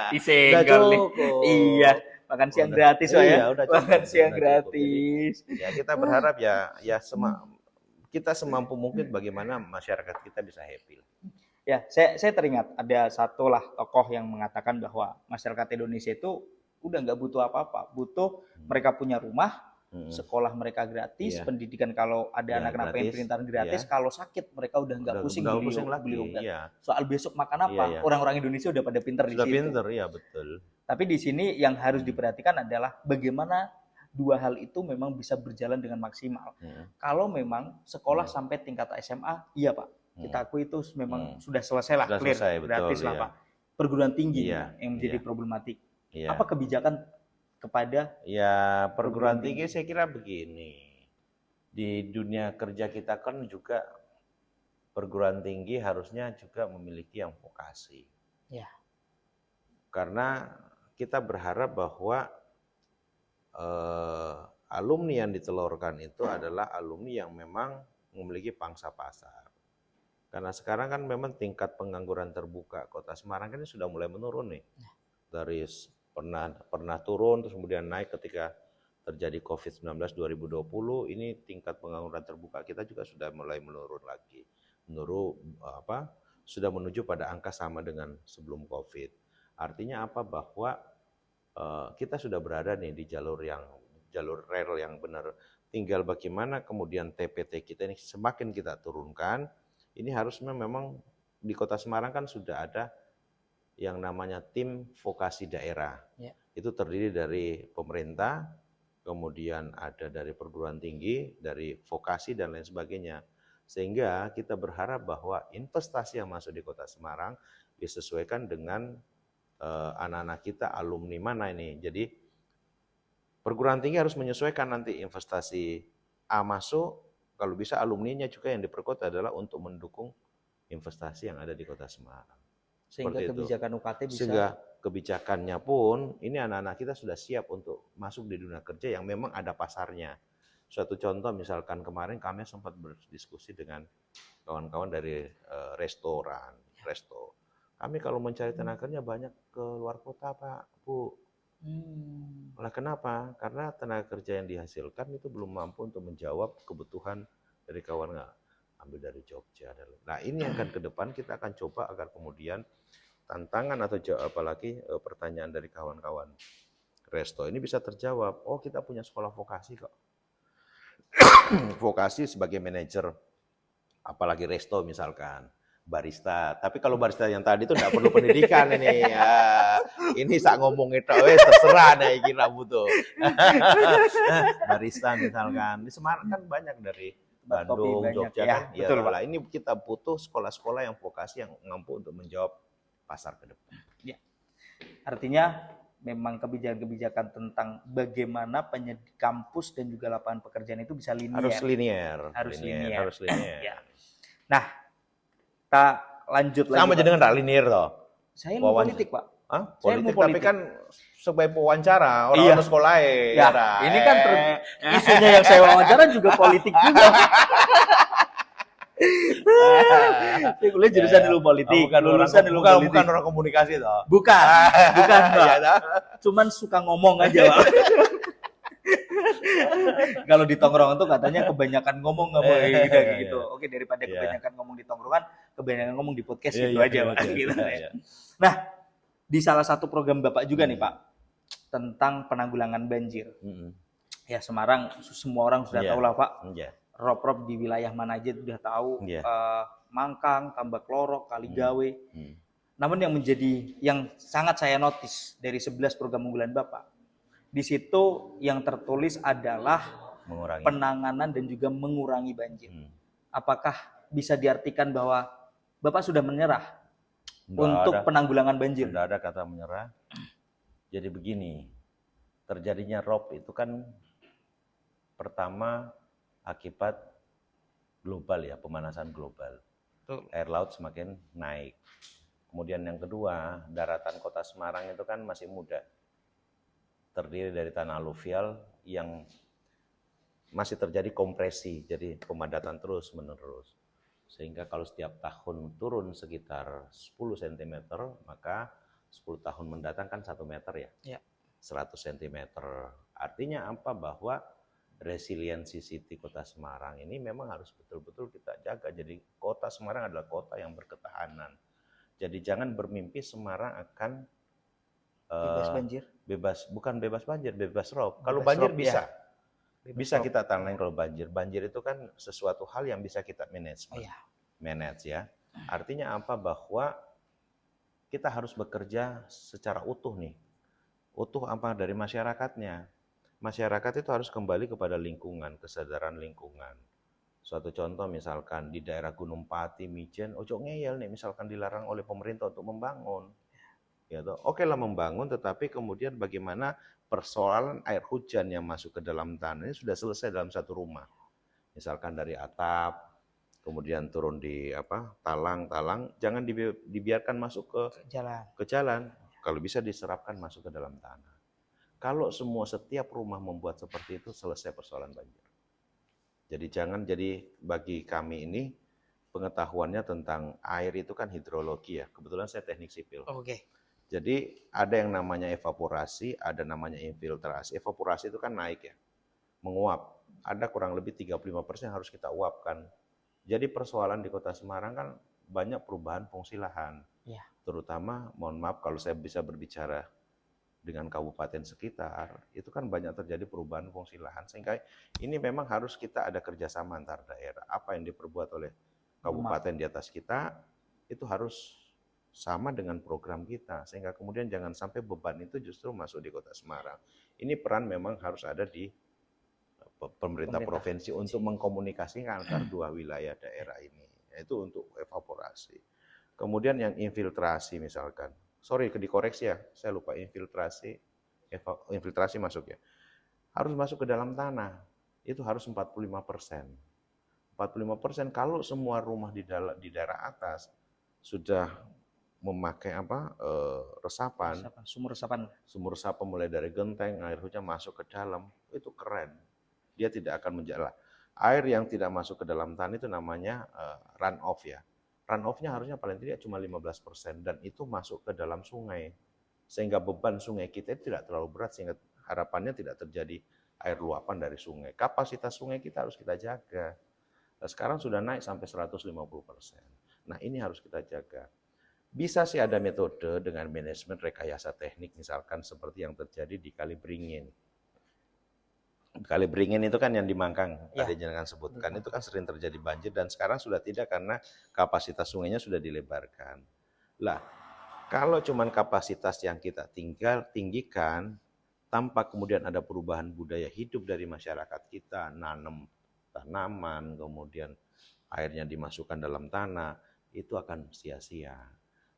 Disenggol. Iya, makan siang gratis Pak ya. Udah cukup, makan siang udah gratis. Jadi, ya kita berharap kita semampu mungkin bagaimana masyarakat kita bisa happy. Ya, saya teringat ada satu lah tokoh yang mengatakan bahwa masyarakat Indonesia itu udah nggak butuh apa-apa, butuh mereka punya rumah, sekolah mereka gratis, pendidikan kalau ada anak-anak pengen perintahan gratis, kalau sakit mereka udah nggak pusing beli obat. Soal besok makan apa, orang-orang Indonesia udah pada pinter di situ. Sudah pinter, ya betul. Tapi di sini yang harus diperhatikan adalah bagaimana dua hal itu memang bisa berjalan dengan maksimal. Kalau memang sekolah sampai tingkat SMA, iya Pak, kita akui itu memang sudah selesai lah, clear, gratis lah Pak. Perguruan tinggi yang menjadi problematik. Apa kebijakan kepada perguruan tinggi? Saya kira begini, di dunia kerja kita kan juga perguruan tinggi harusnya juga memiliki yang vokasi. Karena kita berharap bahwa alumni yang ditelurkan itu adalah alumni yang memang memiliki pangsa pasar. Karena sekarang kan memang tingkat pengangguran terbuka Kota Semarang kan sudah mulai menurun nih. Dari pernah turun terus kemudian naik ketika terjadi COVID-19 2020, ini tingkat pengangguran terbuka kita juga sudah mulai menurun lagi. Sudah menuju pada angka sama dengan sebelum COVID. Artinya apa? Bahwa kita sudah berada nih di jalur rel yang benar. Tinggal bagaimana kemudian TPT kita ini semakin kita turunkan, ini harusnya memang di Kota Semarang kan sudah ada yang namanya tim vokasi daerah. Itu terdiri dari pemerintah, kemudian ada dari perguruan tinggi, dari vokasi dan lain sebagainya. Sehingga kita berharap bahwa investasi yang masuk di Kota Semarang disesuaikan dengan anak-anak kita alumni mana ini. Jadi perguruan tinggi harus menyesuaikan nanti investasi A masuk, kalau bisa alumninya juga yang diperkuat adalah untuk mendukung investasi yang ada di Kota Semarang. Sehingga kebijakan UKT bisa. Sehingga kebijakannya pun, ini anak-anak kita sudah siap untuk masuk di dunia kerja yang memang ada pasarnya. Suatu contoh misalkan kemarin kami sempat berdiskusi dengan kawan-kawan dari restoran, resto. Kami kalau mencari tenaga kerja banyak ke luar kota Pak, Bu. Nah, kenapa? Karena tenaga kerja yang dihasilkan itu belum mampu untuk menjawab kebutuhan dari kawan ambil dari Jogja. Nah, ini yang akan ke depan kita akan coba agar kemudian tantangan atau apalagi pertanyaan dari kawan-kawan resto ini bisa terjawab. Oh, kita punya sekolah vokasi kok. Vokasi sebagai manajer, apalagi resto misalkan. Barista, tapi kalau barista yang tadi itu tidak perlu pendidikan ini. Ini sak ngomong itu, terserah nih kira butuh. Barista misalkan di Semarang kan banyak dari Bandung, Jogja kan. Betul, Pak. Ini kita butuh sekolah-sekolah yang vokasi yang mampu untuk menjawab pasar ke depan. Ya. Artinya memang kebijakan-kebijakan tentang bagaimana kampus dan juga lapangan pekerjaan itu bisa linear. Harus linear. Ya. Nah, kita lanjut lagi. Sama aja dengan linear toh. Saya ilmu politik, Pak. Politik, tapi kan sebagai pewawancara orang sekolah ya. Ini kan isunya yang saya wawancara juga politik juga. Saya kuliah jurusan ilmu politik, bukan orang komunikasi toh. Bukan, Pak. Cuman suka ngomong aja, Pak. Kalau di tongkrongan tuh katanya kebanyakan ngomong nggak boleh gitu. Oke, daripada kebanyakan ngomong di tongkrongan, kebanyakan ngomong di podcast gitu aja, Pak. Gitu. Nah, di salah satu program Bapak juga nih Pak, tentang penanggulangan banjir. Ya Semarang semua orang sudah tahu lah Pak. Rop-rop di wilayah mana aja sudah tahu. Mangkang, Tambak Lorok, Kaligawe. Namun yang sangat saya notice dari 11 program unggulan Bapak, di situ yang tertulis adalah penanganan dan juga mengurangi banjir. Apakah bisa diartikan bahwa Bapak sudah menyerah untuk penanggulangan banjir? Tidak ada kata menyerah. Jadi begini, terjadinya rop itu kan pertama akibat global ya, pemanasan global. Betul. Air laut semakin naik. Kemudian yang kedua, daratan kota Semarang itu kan masih muda. Terdiri dari tanah aluvial yang masih terjadi kompresi, jadi pemadatan terus menerus. Sehingga kalau setiap tahun turun sekitar 10 cm, maka 10 tahun mendatang kan 1 meter ya. 100 cm. Artinya apa? Bahwa resiliensi City Kota Semarang ini memang harus betul-betul kita jaga. Jadi Kota Semarang adalah kota yang berketahanan. Jadi jangan bermimpi Semarang akan bebas banjir. Bukan bebas banjir, bebas rob. Kalau banjir rob, bisa. Ya. Bisa rob. Kita tangani kalau banjir. Banjir itu kan sesuatu hal yang bisa kita manage ya. Artinya apa? Bahwa kita harus bekerja secara utuh nih. Utuh apa? Dari masyarakatnya. Masyarakat itu harus kembali kepada lingkungan, kesadaran lingkungan. Suatu contoh misalkan di daerah Gunung Pati, Mijen, ojo ngeyel nih, misalkan dilarang oleh pemerintah untuk membangun. Ya, oke lah membangun, tetapi kemudian bagaimana persoalan air hujan yang masuk ke dalam tanah ini sudah selesai dalam satu rumah. Misalkan dari atap, kemudian turun di talang, jangan dibiarkan masuk ke jalan. Kalau bisa diserapkan masuk ke dalam tanah. Kalau setiap rumah membuat seperti itu, selesai persoalan banjir. Jadi bagi kami ini pengetahuannya tentang air itu kan hidrologi ya. Kebetulan saya teknik sipil. Jadi ada yang namanya evaporasi, ada namanya infiltrasi. Evaporasi itu kan naik ya, menguap. Ada kurang lebih 35% harus kita uapkan. Jadi persoalan di Kota Semarang kan banyak perubahan fungsi lahan. Terutama, mohon maaf kalau saya bisa berbicara dengan kabupaten sekitar, itu kan banyak terjadi perubahan fungsi lahan, sehingga ini memang harus kita ada kerjasama antar daerah. Apa yang diperbuat oleh kabupaten di atas kita, itu harus sama dengan program kita, sehingga kemudian jangan sampai beban itu justru masuk di Kota Semarang. Ini peran memang harus ada di pemerintah provinsi untuk mengkomunikasikan antar dua wilayah daerah ini, yaitu untuk evaporasi. Kemudian yang infiltrasi misalkan, dikoreksi ya, saya lupa infiltrasi masuk ya. Harus masuk ke dalam tanah, itu harus 45%. 45% kalau semua rumah di daerah atas sudah memakai resapan, sumur resapan mulai dari genteng, air hujan masuk ke dalam, itu keren. Dia tidak akan menjala. Air yang tidak masuk ke dalam tanah itu namanya run off ya. Run-off-nya harusnya paling tidak cuma 15% dan itu masuk ke dalam sungai. Sehingga beban sungai kita tidak terlalu berat sehingga harapannya tidak terjadi air luapan dari sungai. Kapasitas sungai kita harus kita jaga. Nah, sekarang sudah naik sampai 150%. Nah, ini harus kita jaga. Bisa sih ada metode dengan manajemen rekayasa teknik misalkan seperti yang terjadi di Kali Beringin. Kali Beringin itu kan yang di Mangkang, tadi jenengan sebutkan, itu kan sering terjadi banjir dan sekarang sudah tidak karena kapasitas sungainya sudah dilebarkan. Lah, kalau cuman kapasitas yang kita tinggikan, tanpa kemudian ada perubahan budaya hidup dari masyarakat kita, nanam tanaman, kemudian airnya dimasukkan dalam tanah, itu akan sia-sia.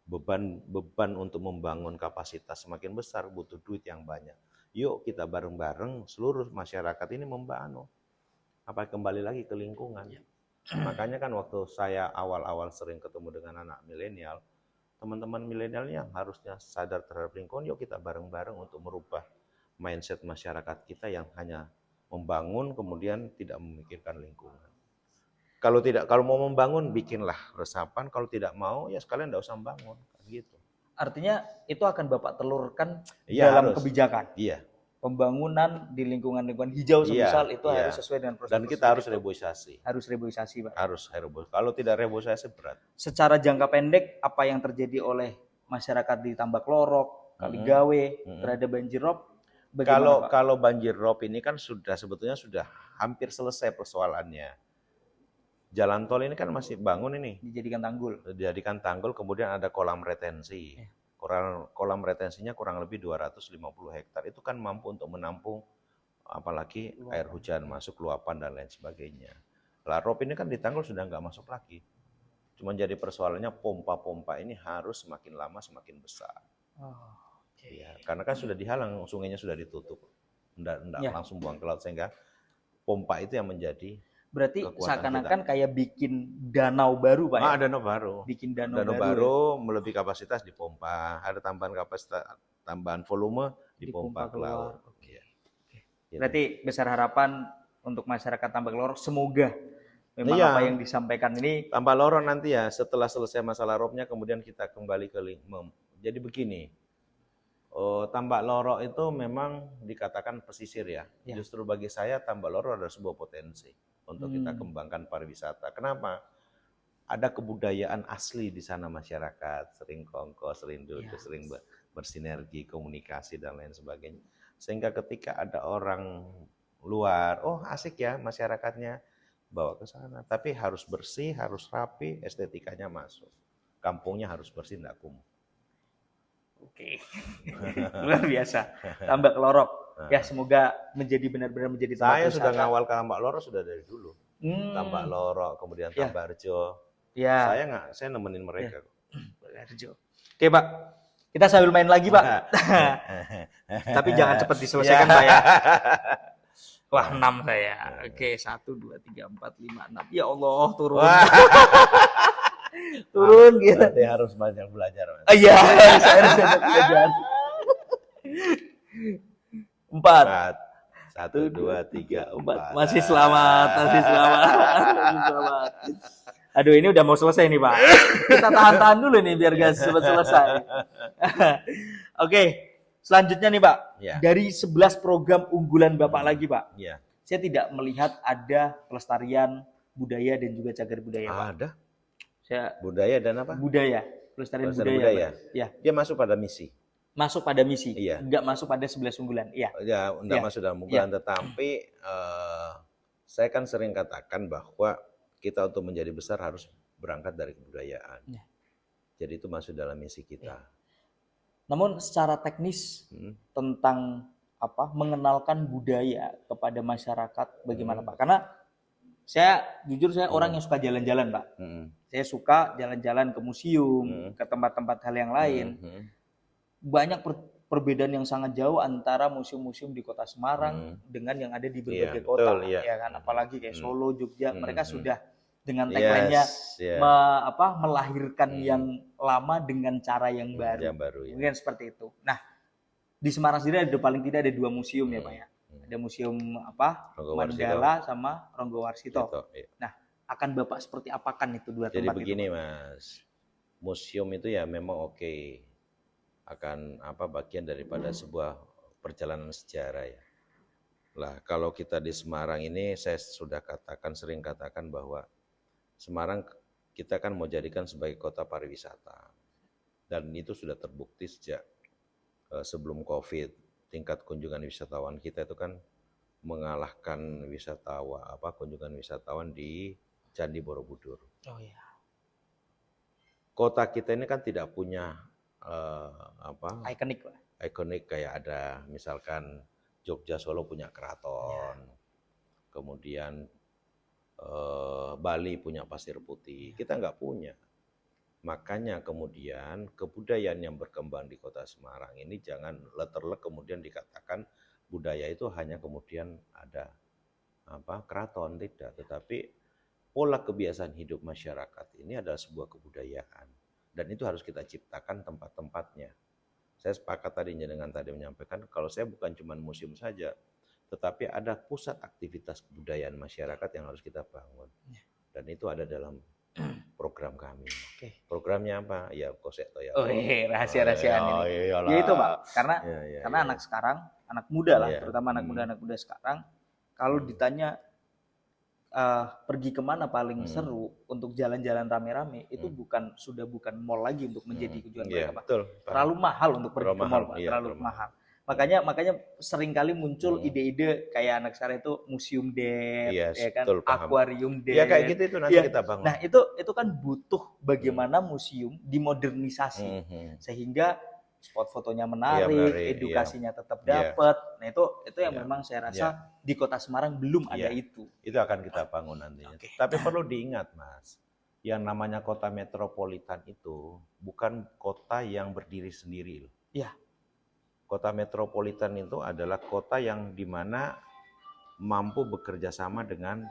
Beban untuk membangun kapasitas semakin besar, butuh duit yang banyak. Yuk kita bareng-bareng seluruh masyarakat ini membangun. Kembali lagi ke lingkungan. Makanya kan waktu saya awal-awal sering ketemu dengan anak milenial, teman-teman milenialnya harusnya sadar terhadap lingkungan. Yuk kita bareng-bareng untuk merubah mindset masyarakat kita yang hanya membangun kemudian tidak memikirkan lingkungan. Kalau mau membangun bikinlah resapan, kalau tidak mau ya sekalian enggak usah membangun, gitu. Artinya itu akan Bapak telurkan dalam kebijakan. Iya. Pembangunan di lingkungan hijau semisal itu harus sesuai dengan prosedur. Dan kita harus reboisasi. Harus reboisasi, Pak. Harus reboisasi. Kalau tidak reboisasi berat. Secara jangka pendek apa yang terjadi oleh masyarakat di Tambak Lorok, Kaligawe terhadap banjir rob? Bagaimana, Pak? Kalau banjir rob ini kan sebetulnya sudah hampir selesai persoalannya. Jalan tol ini kan masih bangun ini. Dijadikan tanggul, kemudian ada kolam retensi. Kolam retensinya kurang lebih 250 hektar. Itu kan mampu untuk menampung apalagi air hujan masuk, luapan dan lain sebagainya. Lah rob ini kan ditanggul sudah nggak masuk lagi. Cuma jadi persoalannya pompa-pompa ini harus semakin lama semakin besar. Ya, karena kan sudah dihalang, sungainya sudah ditutup. Nggak langsung buang ke laut, sehingga pompa itu yang menjadi berarti seakan-akan kayak bikin danau baru, Pak. Danau baru. Bikin danau baru melebihi kapasitas dipompa, ada tambahan kapasitas, tambahan volume dipompa ke laut. Berarti besar harapan untuk masyarakat Tambak Lorok, semoga memang apa yang disampaikan ini. Tambak Lorok nanti ya setelah selesai masalah robnya, kemudian kita kembali ke jadi begini. Tambak Lorok itu memang dikatakan pesisir ya. Justru bagi saya Tambak Lorok adalah sebuah potensi untuk kita kembangkan pariwisata. Kenapa? Ada kebudayaan asli di sana, masyarakat sering kongko, sering duduk, sering bersinergi, komunikasi dan lain sebagainya. Sehingga ketika ada orang luar, asik ya masyarakatnya, bawa ke sana. Tapi harus bersih, harus rapi, estetikanya masuk. Kampungnya harus bersih, tidak kumuh. Oke, luar biasa. Tambak Lorok, ya semoga benar-benar menjadi tempat Saya wisata. sudah ngawal ke Tambak Lorok sudah dari dulu. Tambak Lorok, kemudian Tambak Rejo. Saya nemenin mereka. Rejo. Oke, Pak. Kita sambil main lagi, Pak. Tapi jangan cepat diselesaikan, Pak ya. Wah, 6 saya. Oke, 1, 2, 3, 4, 5, 6. Ya Allah, turun. Turun gitu. Berarti harus banyak belajar. Iya, saya harus banyak belajar. 4. 1, 2, 3, 4. Masih selamat. Aduh, ini udah mau selesai nih, Pak. Kita tahan-tahan dulu nih biar gak selesai. Oke, selanjutnya nih, Pak. Ya. Dari 11 program unggulan Bapak lagi, Pak. Ya. Saya tidak melihat ada pelestarian budaya dan juga cagar budaya, Pak. Ada. Budaya dan apa? Budaya. Pelestarian budaya. Ya. Dia masuk pada misi. Masuk pada misi. Iya. Enggak masuk pada 11 unggulan. Iya. Ya, enggak masuk dalam unggulan, tetapi saya kan sering katakan bahwa kita untuk menjadi besar harus berangkat dari kebudayaan. Ya. Jadi itu masuk dalam misi kita. Ya. Namun secara teknis tentang mengenalkan budaya kepada masyarakat bagaimana, Pak? Karena saya orang yang suka jalan-jalan, Pak. Saya suka jalan-jalan ke museum, ke tempat-tempat hal yang lain. Banyak perbedaan yang sangat jauh antara museum-museum di Kota Semarang dengan yang ada di berbagai kota, ya kan? Apalagi kayak Solo, Jogja, mereka sudah dengan tagline-nya melahirkan yang lama dengan cara yang baru. Mungkin seperti itu. Nah, di Semarang sendiri ada paling tidak ada 2 museum ya, Pak ya. Ada museum Mandala sama Ronggowarsito. Nah, akan Bapak seperti apakan itu 2 tempat itu? Jadi begini, Mas. Museum itu ya memang oke. Akan bagian daripada sebuah perjalanan sejarah ya. Lah, kalau kita di Semarang ini saya sudah sering katakan bahwa Semarang kita kan mau jadikan sebagai kota pariwisata. Dan itu sudah terbukti sejak sebelum Covid. Tingkat kunjungan wisatawan kita itu kan mengalahkan kunjungan wisatawan di Candi Borobudur. Oh iya. Kota kita ini kan tidak punya ikonik kayak ada misalkan Jogja, Solo punya keraton. Kemudian Bali punya pasir putih, kita nggak punya. Makanya kemudian kebudayaan yang berkembang di Kota Semarang ini jangan letterlek kemudian dikatakan budaya itu hanya kemudian ada keraton, tidak. Tetapi pola kebiasaan hidup masyarakat ini adalah sebuah kebudayaan dan itu harus kita ciptakan tempat-tempatnya. Saya sepakat dengan tadi menyampaikan kalau saya bukan cuma museum saja, tetapi ada pusat aktivitas kebudayaan masyarakat yang harus kita bangun. Dan itu ada dalam program kami. Programnya apa? Ya kosek to ya. Rahasia-rahasiaan ini. Ya itu, Pak. Karena anak sekarang, anak muda lah, terutama anak muda sekarang, kalau ditanya pergi kemana paling Hmm. seru untuk jalan-jalan rame-rame itu bukan mall lagi untuk menjadi tujuan Iya, mereka, Pak. betul. Terlalu mahal untuk pergi Terlalu ke mall, mahal, Pak. iya, Terlalu terlalu mahal. Makanya sering kali muncul Hmm. ide-ide kayak anak sekarang itu museum date, Yes, ya kan, betul, paham. aquarium date. Ya kayak gitu itu nanti Iya. kita bangun. Nah, itu kan butuh bagaimana museum dimodernisasi Mhm. sehingga spot fotonya Iya, menarik, menarik, edukasinya tetap Iya. dapat. Nah, itu yang Iya. memang saya rasa di Kota Semarang belum ada Iya. itu. Itu akan kita bangun nantinya. Oke. Tapi perlu diingat, Mas, yang namanya kota metropolitan itu bukan kota yang berdiri sendiri. Iya. Kota metropolitan itu adalah kota yang dimana mampu bekerja sama dengan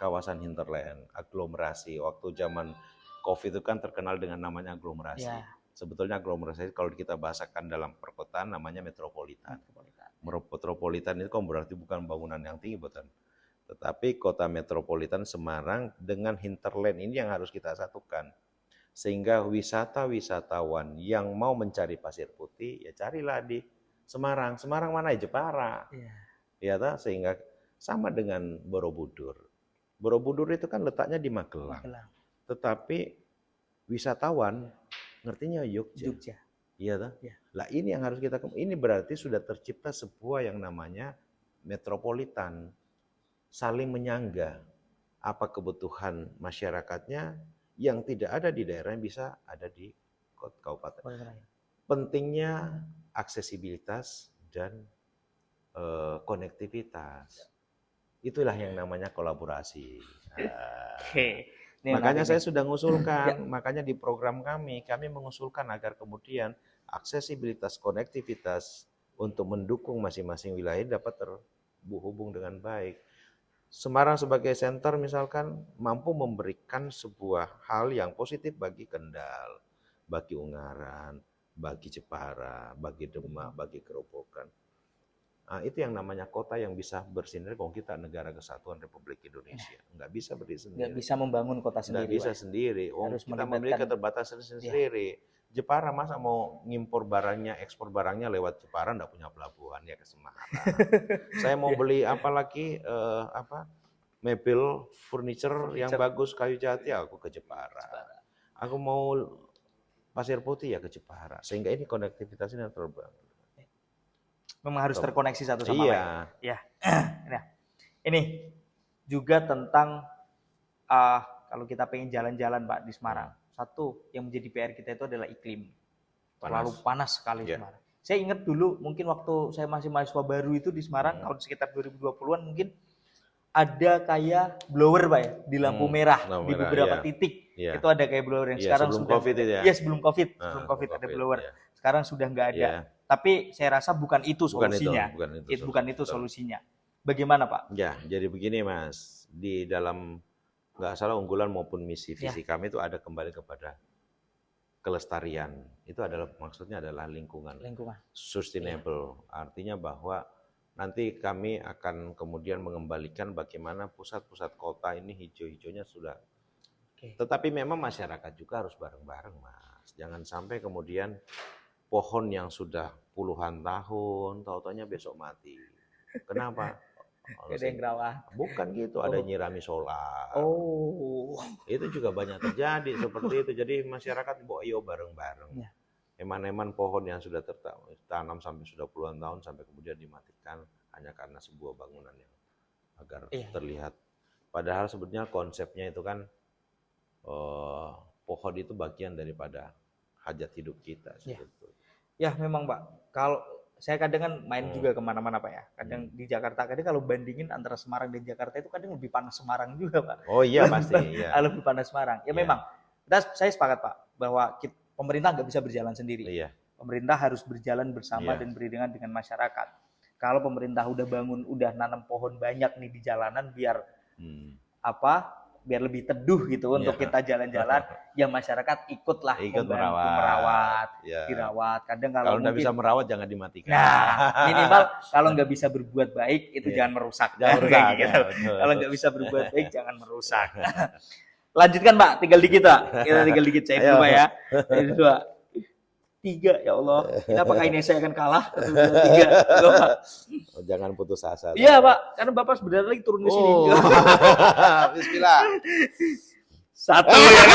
kawasan hinterland, aglomerasi. Waktu zaman COVID itu kan terkenal dengan namanya aglomerasi. Ya. Sebetulnya aglomerasi kalau kita bahasakan dalam perkotaan namanya metropolitan. Metropolitan itu kan berarti bukan bangunan yang tinggi, bukan. Tetapi kota metropolitan Semarang dengan hinterland ini yang harus kita satukan. Sehingga wisatawan yang mau mencari pasir putih, ya carilah di Semarang. Semarang mana ya? Jepara. Iya. Ya, sehingga sama dengan Borobudur. Borobudur itu kan letaknya di Magelang. Tetapi wisatawan ngertinya Jogja. Iya toh? Ya. Lah ini yang harus ini berarti sudah tercipta sebuah yang namanya metropolitan. Saling menyangga apa kebutuhan masyarakatnya yang tidak ada di daerah yang bisa ada di kabupaten. Pentingnya aksesibilitas dan konektivitas. Itulah yang namanya kolaborasi. Oke. Makanya saya sudah mengusulkan, makanya di program kami mengusulkan agar kemudian aksesibilitas, konektivitas untuk mendukung masing-masing wilayah dapat terhubung dengan baik. Semarang sebagai center misalkan mampu memberikan sebuah hal yang positif bagi Kendal, bagi Ungaran, bagi Jepara, bagi Demak, bagi Gerobokan. Nah, itu yang namanya kota yang bisa bersinergi. Kalau kita negara kesatuan Republik Indonesia, nggak bisa berdiri sendiri. Nggak bisa membangun kota sendiri. Nggak bisa sendiri. Harus Kita memiliki keterbatasan sendiri. Jepara masa mau ngimpor barangnya, ekspor barangnya lewat Jepara, nggak punya pelabuhan ya ke Semarang. Saya mau beli apalagi mebel furniture yang bagus kayu jati, aku ke Jepara. Aku mau pasir putih ya ke Jepara. Sehingga ini konektivitasnya terbangun. Memang harus terkoneksi satu sama Iya. lain. Ya. Nah, ini juga tentang kalau kita pengen jalan-jalan, Pak, di Semarang. Satu yang menjadi PR kita itu adalah iklim. Terlalu panas sekali Semarang. Saya ingat dulu mungkin waktu saya masih mahasiswa baru itu di Semarang tahun sekitar 2020-an mungkin ada kayak blower, Pak, ya, di lampu merah di beberapa titik. Itu ada kayak blower yang sekarang sebelum sudah COVID itu ya. Iya, sebelum COVID ada blower. Sekarang sudah nggak ada. Tapi saya rasa bukan itu solusinya. Bukan itu solusinya. Bagaimana, Pak? Ya, jadi begini, Mas. Di dalam nggak salah unggulan maupun misi visi kami itu ada kembali kepada kelestarian. Itu adalah maksudnya adalah lingkungan. Sustainable. Artinya bahwa nanti kami akan kemudian mengembalikan bagaimana pusat-pusat kota ini hijau-hijaunya sudah. Tetapi memang masyarakat juga harus bareng-bareng, Mas. Jangan sampai kemudian pohon yang sudah puluhan tahun, tahu-tahunya besok mati. Kenapa? Ada yang gerawat. Bukan gitu, ada nyirami solar. Itu juga banyak terjadi seperti itu. Jadi masyarakat ayo bareng-bareng. Eman-eman pohon yang sudah tertanam sampai sudah puluhan tahun sampai kemudian dimatikan hanya karena sebuah bangunan yang agar terlihat. Padahal sebetulnya konsepnya itu kan pohon itu bagian daripada hajat hidup kita. Ya memang, Pak. Kalau saya kadang kan main juga kemana-mana, Pak, ya. Kadang di Jakarta, kadang kalau bandingin antara Semarang dan Jakarta itu kadang lebih panas Semarang juga, Pak. Oh iya pasti. Iya. Lebih panas Semarang. Ya memang. Saya sepakat, Pak, bahwa pemerintah nggak bisa berjalan sendiri. Pemerintah harus berjalan bersama dan beriringan dengan masyarakat. Kalau pemerintah udah bangun, udah nanam pohon banyak nih di jalanan biar biar lebih teduh gitu untuk kita jalan-jalan, ya masyarakat ikut merawat, dirawat. Kadang kalau nggak bisa merawat jangan dimatikan. Nah, minimal kalau nggak bisa berbuat baik itu jangan merusak. Gitu. Kalau nggak bisa berbuat baik jangan merusak. Lanjutkan, Pak, tinggal dikit, Pak. Kita tinggal dikit saya Pak ya. 3 ya Allah. Ini apakah ini saya akan kalah? 3. Loh, Pak. Oh, jangan putus asa. Iya Pak, karena Bapak sebentar lagi turun ke sini. Oh. Bismillah. 1 ya kan?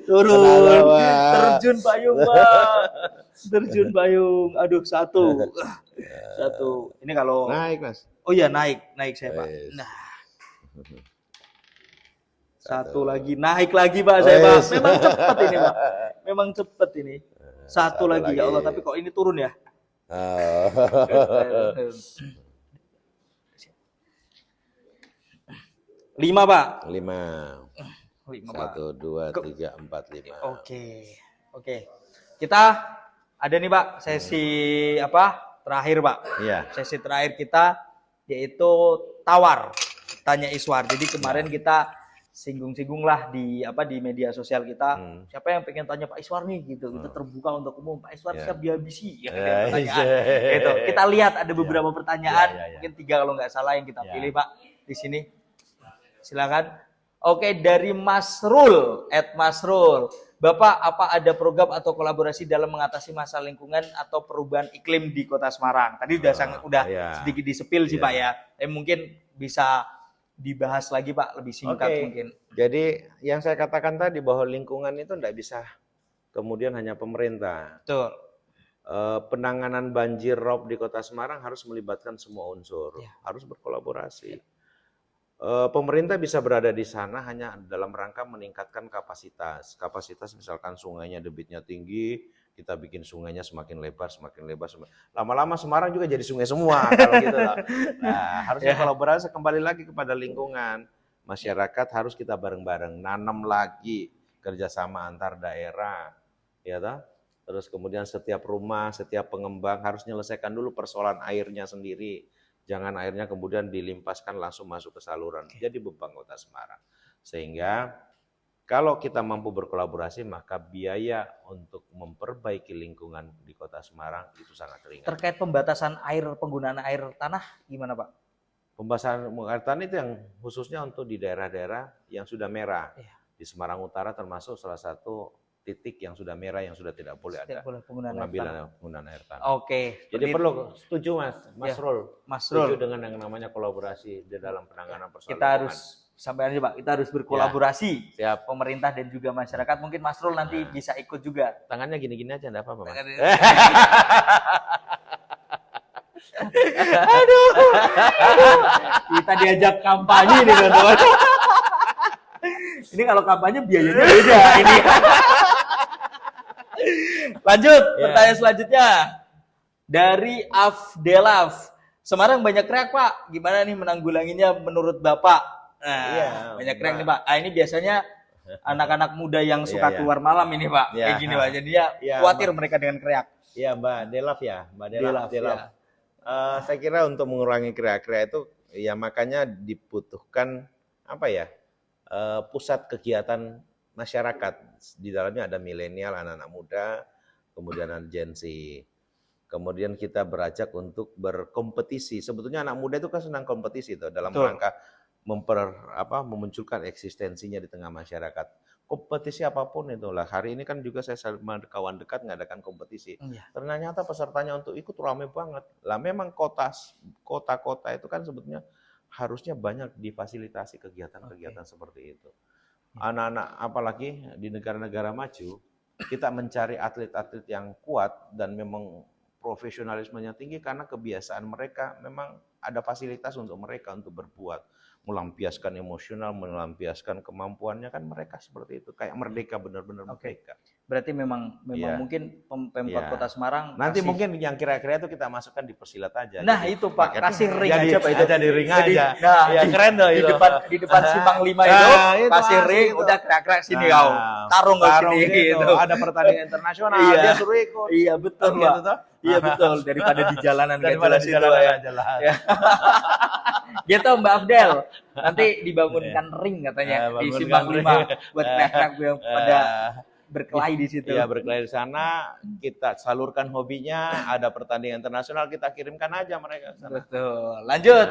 Turun. Senang, Pak. Terjun payung Pak. Terjun payung. Aduh 1. 1. Ini kalau Naik, Mas. oh iya naik saya Pak. Wes. Nah. 1 lagi naik lagi Pak saya Pak. Wes. Memang cepet ini Pak. Memang cepet ini. 1 Satu lagi ya Allah, lagi. tapi kok ini turun ya? Oh. 5 Pak. 5. 5 Pak. 1, 2, 3, 4, 5. Oke. Kita ada nih Pak sesi apa? Terakhir Pak. Iya. Sesi terakhir kita yaitu tawar tanya Iswar. Jadi kemarin kita singgung-singgung lah di media sosial kita. Siapa yang pengen tanya Pak Iswar nih gitu. Kita terbuka untuk umum. Pak Iswar siap dihabisi ya, pertanyaan. Gitu. Kita lihat ada beberapa pertanyaan, mungkin 3 kalau nggak salah yang kita pilih Pak di sini. Silakan. Oke, dari Masrul, @Masrul. Bapak, apa ada program atau kolaborasi dalam mengatasi masalah lingkungan atau perubahan iklim di Kota Semarang? Tadi udah sedikit disepil sih Pak ya. Mungkin bisa dibahas lagi Pak, lebih singkat mungkin. Jadi yang saya katakan tadi bahwa lingkungan itu tidak bisa kemudian hanya pemerintah. Betul. Penanganan banjir rob di Kota Semarang harus melibatkan semua unsur, harus berkolaborasi. Pemerintah bisa berada di sana hanya dalam rangka meningkatkan kapasitas. Kapasitas misalkan sungainya debitnya tinggi, kita bikin sungainya semakin lebar. Lama-lama Semarang juga jadi sungai semua kalau gitu loh. Nah, harusnya kolaborasi kembali lagi kepada lingkungan. Masyarakat harus kita bareng-bareng nanam lagi kerjasama antar daerah, ya toh? Terus kemudian setiap rumah, setiap pengembang harus menyelesaikan dulu persoalan airnya sendiri. Jangan airnya kemudian dilimpaskan langsung masuk ke saluran. Jadi beban Kota Semarang. Sehingga kalau kita mampu berkolaborasi, maka biaya untuk memperbaiki lingkungan di Kota Semarang itu sangat ringan. Terkait pembatasan penggunaan air tanah gimana Pak? Pembahasan air tanah itu yang khususnya untuk di daerah-daerah yang sudah merah. Di Semarang Utara termasuk salah satu titik yang sudah merah yang sudah tidak boleh ada penggunaan air tanah. Oke. Jadi perlu setuju Mas Rul. Setuju dengan yang namanya kolaborasi di dalam penanganan persoalan. Kita harus sampai aja Pak, kita harus berkolaborasi. Siap. Pemerintah dan juga masyarakat. Mungkin Mas Rul nanti bisa ikut juga. Tangannya gini-gini aja enggak apa-apa, Mas. Aduh. Kita diajak kampanye nih teman-teman. Ini kalau kampanye biayanya beda ini. Lanjut, pertanyaan selanjutnya. Dari Afdelaf. Semarang banyak kriak Pak. Gimana nih menanggulanginya menurut Bapak? Nah, banyak kriak nih Pak. Ini biasanya anak-anak muda yang suka keluar malam ini Pak. Kayak gini Pak. Jadi khawatir mereka dengan kriak. Iya Mbak Delaf ya. Mbak Delaf. Saya kira untuk mengurangi kriak-kriak itu ya makanya dibutuhkan pusat kegiatan masyarakat. Di dalamnya ada milenial, anak-anak muda, kemudian ada Gen Z. Kemudian kita beranjak untuk berkompetisi. Sebetulnya anak muda itu kan senang kompetisi tuh dalam rangka memunculkan eksistensinya di tengah masyarakat. Kompetisi apapun itulah. Hari ini kan juga saya sama kawan dekat mengadakan kompetisi. Ternyata pesertanya untuk ikut ramai banget. Lah memang kota-kota itu kan sebetulnya harusnya banyak difasilitasi kegiatan-kegiatan seperti itu. Anak-anak apalagi di negara-negara maju, kita mencari atlet-atlet yang kuat dan memang profesionalismenya tinggi karena kebiasaan mereka memang ada fasilitas untuk mereka untuk berbuat, melampiaskan emosional, melampiaskan kemampuannya kan mereka seperti itu, kayak merdeka, benar-benar merdeka. Berarti memang mungkin Pemkot Kota Semarang nanti mungkin yang kira-kira itu kita masukkan di persilat aja. Nah, jadi, itu Pak, kasih ring aja Pak, itu jadi ring aja. Nah, ya keren tuh itu. Di depan Simpang 5 itu kasih ring, udah krak-krak sini kau. Tarung kau sini gitu. Ada pertandingan internasional, dia suruh ikut. Iya, betul Pak. Iya betul, daripada di jalanan daripada di jalanan ya. Gitu Mbak Afdel. Nanti dibangunkan ring katanya di Simpang 5 buat krak-krak yang pada berkelahi di situ. Iya, berkelahi di sana, kita salurkan hobinya, ada pertandingan internasional, kita kirimkan aja mereka ke sana. Betul. Lanjut.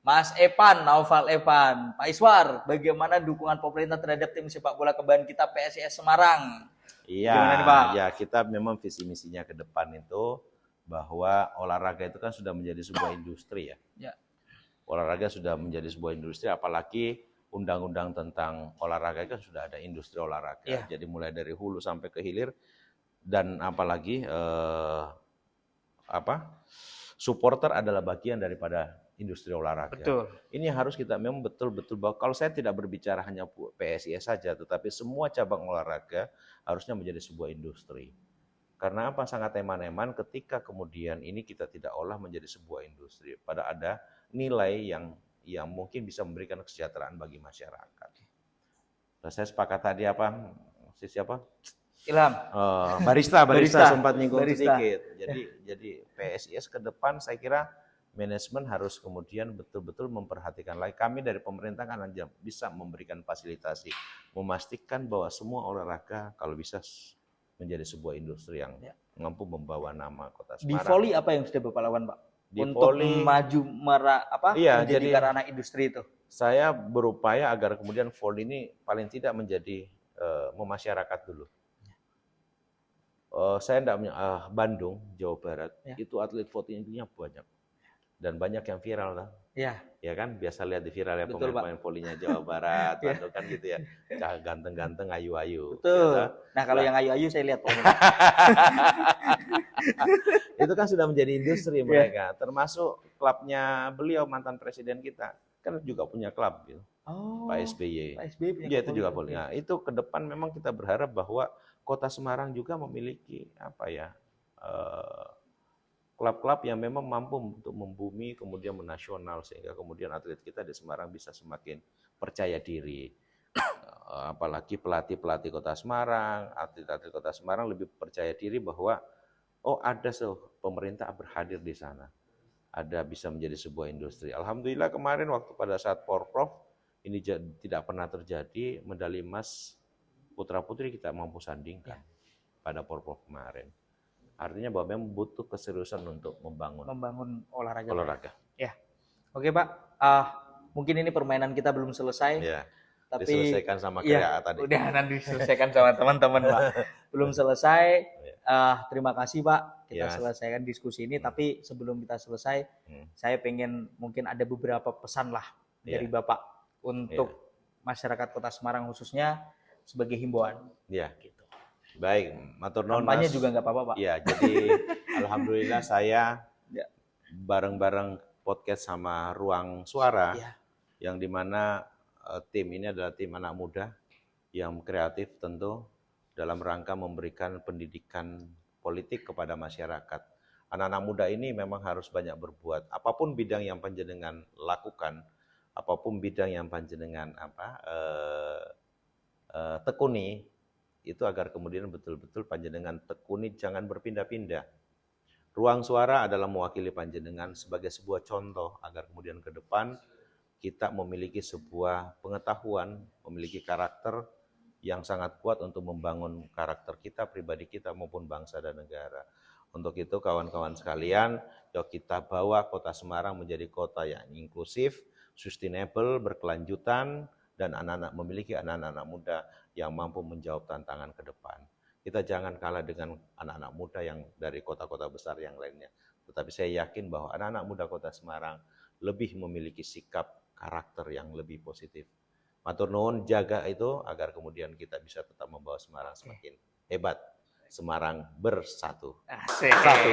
Mas Evan, Naufal Evan, Pak Iswar, bagaimana dukungan pemerintah terhadap tim sepak bola kebanggaan kita PSIS Semarang? Iya, Gimana nih, Pak? ya kita memang visi misinya ke depan itu bahwa olahraga itu kan sudah menjadi sebuah industri ya. Ya. Olahraga sudah menjadi sebuah industri, apalagi undang-undang tentang olahraga kan sudah ada industri olahraga. Ya. Jadi mulai dari hulu sampai ke hilir dan apalagi supporter adalah bagian daripada industri olahraga. Betul. Ini harus kita memang betul-betul bahwa kalau saya tidak berbicara hanya PSIS saja, tetapi semua cabang olahraga harusnya menjadi sebuah industri. Karena apa? Sangat eman-eman ketika kemudian ini kita tidak olah menjadi sebuah industri. Pada ada nilai yang mungkin bisa memberikan kesejahteraan bagi masyarakat. Nah, saya sepakat tadi apa? Siapa? Ilham. Barista sempat nyinggung Barista. sedikit. Jadi PSIS ke depan saya kira manajemen harus kemudian betul-betul memperhatikan lagi. Kami dari pemerintah kan bisa memberikan fasilitasi, memastikan bahwa semua olahraga kalau bisa menjadi sebuah industri yang mampu membawa nama Kota Di Semarang. volley apa yang sudah Bapak lakukan, Pak? Di Untuk volley, maju iya, menjadi jadi ranah industri itu. saya berupaya agar kemudian volley ini paling tidak menjadi memasyarakat dulu. Saya enggak Bandung, Jawa Barat, itu atlet volley-nya banyak. Dan banyak yang viral lah. Ya. Ya kan, biasa lihat di viral ya Betul, pemain volley-nya Jawa Barat, Bandung kan gitu ya. Ganteng-ganteng, ayu-ayu. Betul. Ya, Nah, kalau yang ayu-ayu saya lihat pokoknya. itu kan sudah menjadi industri mereka. Termasuk klubnya beliau, mantan presiden kita. Kan juga punya klub gitu. Oh. Pak SBY. Pak SBY punya Ya, itu juga volley. volley. Nah, itu ke depan memang kita berharap bahwa Kota Semarang juga memiliki klub-klub yang memang mampu untuk membumi kemudian menasional sehingga kemudian atlet kita di Semarang bisa semakin percaya diri. Apalagi pelatih-pelatih Kota Semarang, atlet-atlet Kota Semarang lebih percaya diri bahwa ada pemerintah berhadir di sana. Ada bisa menjadi sebuah industri. Alhamdulillah kemarin waktu pada saat Porprov ini tidak pernah terjadi, medali emas putra-putri kita mampu sandingkan pada Porprov kemarin. Artinya bahwa memang butuh keseriusan untuk membangun olahraga. Ya. Oke, Pak. Mungkin ini permainan kita belum selesai. Ya. Tapi diselesaikan sama Krea tadi. Udah nanti diselesaikan sama teman-teman, Pak. Belum selesai. Terima kasih, Pak. Kita selesaikan diskusi ini. Tapi sebelum kita selesai, saya pengen mungkin ada beberapa pesan lah dari Bapak untuk masyarakat Kota Semarang khususnya sebagai himbauan. Ya, gitu. Baik, matur nuwun. Kampanye juga nggak apa-apa, Pak. Ya, jadi alhamdulillah saya bareng-bareng podcast sama Ruang Suara yang dimana tim ini adalah tim anak muda yang kreatif tentu dalam rangka memberikan pendidikan politik kepada masyarakat. Anak-anak muda ini memang harus banyak berbuat. Apapun bidang yang panjenengan lakukan, apapun bidang yang panjenengan tekuni, itu agar kemudian betul-betul panjenengan tekuni, jangan berpindah-pindah. Ruang Suara adalah mewakili panjenengan sebagai sebuah contoh agar kemudian ke depan kita memiliki sebuah pengetahuan, memiliki karakter yang sangat kuat untuk membangun karakter kita, pribadi kita maupun bangsa dan negara. Untuk itu kawan-kawan sekalian, yuk kita bawa Kota Semarang menjadi kota yang inklusif, sustainable, berkelanjutan, dan memiliki anak-anak muda yang mampu menjawab tantangan ke depan. Kita jangan kalah dengan anak-anak muda yang dari kota-kota besar yang lainnya. Tetapi saya yakin bahwa anak-anak muda Kota Semarang lebih memiliki sikap karakter yang lebih positif. Matur nuwun, jaga itu agar kemudian kita bisa tetap membawa Semarang semakin hebat. Semarang bersatu. Asik. Satu.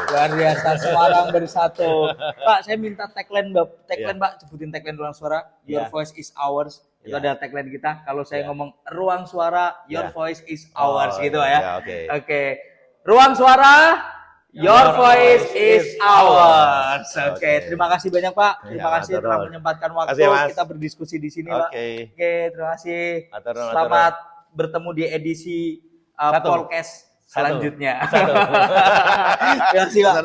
Luar biasa, Semarang bersatu. Pak, saya minta tagline, Pak, sebutin tagline Ruang Suara. Your voice is ours. Itu ada tagline kita. Kalau saya ngomong Ruang Suara, your voice is ours gitu ya. Oke. Ruang Suara, your voice is ours. Oke, terima kasih banyak, Pak. Terima kasih telah menyempatkan waktu kita berdiskusi di sini, Pak. Oke, terima kasih. Selamat bertemu di edisi podcast selanjutnya. Terima kasih, Pak.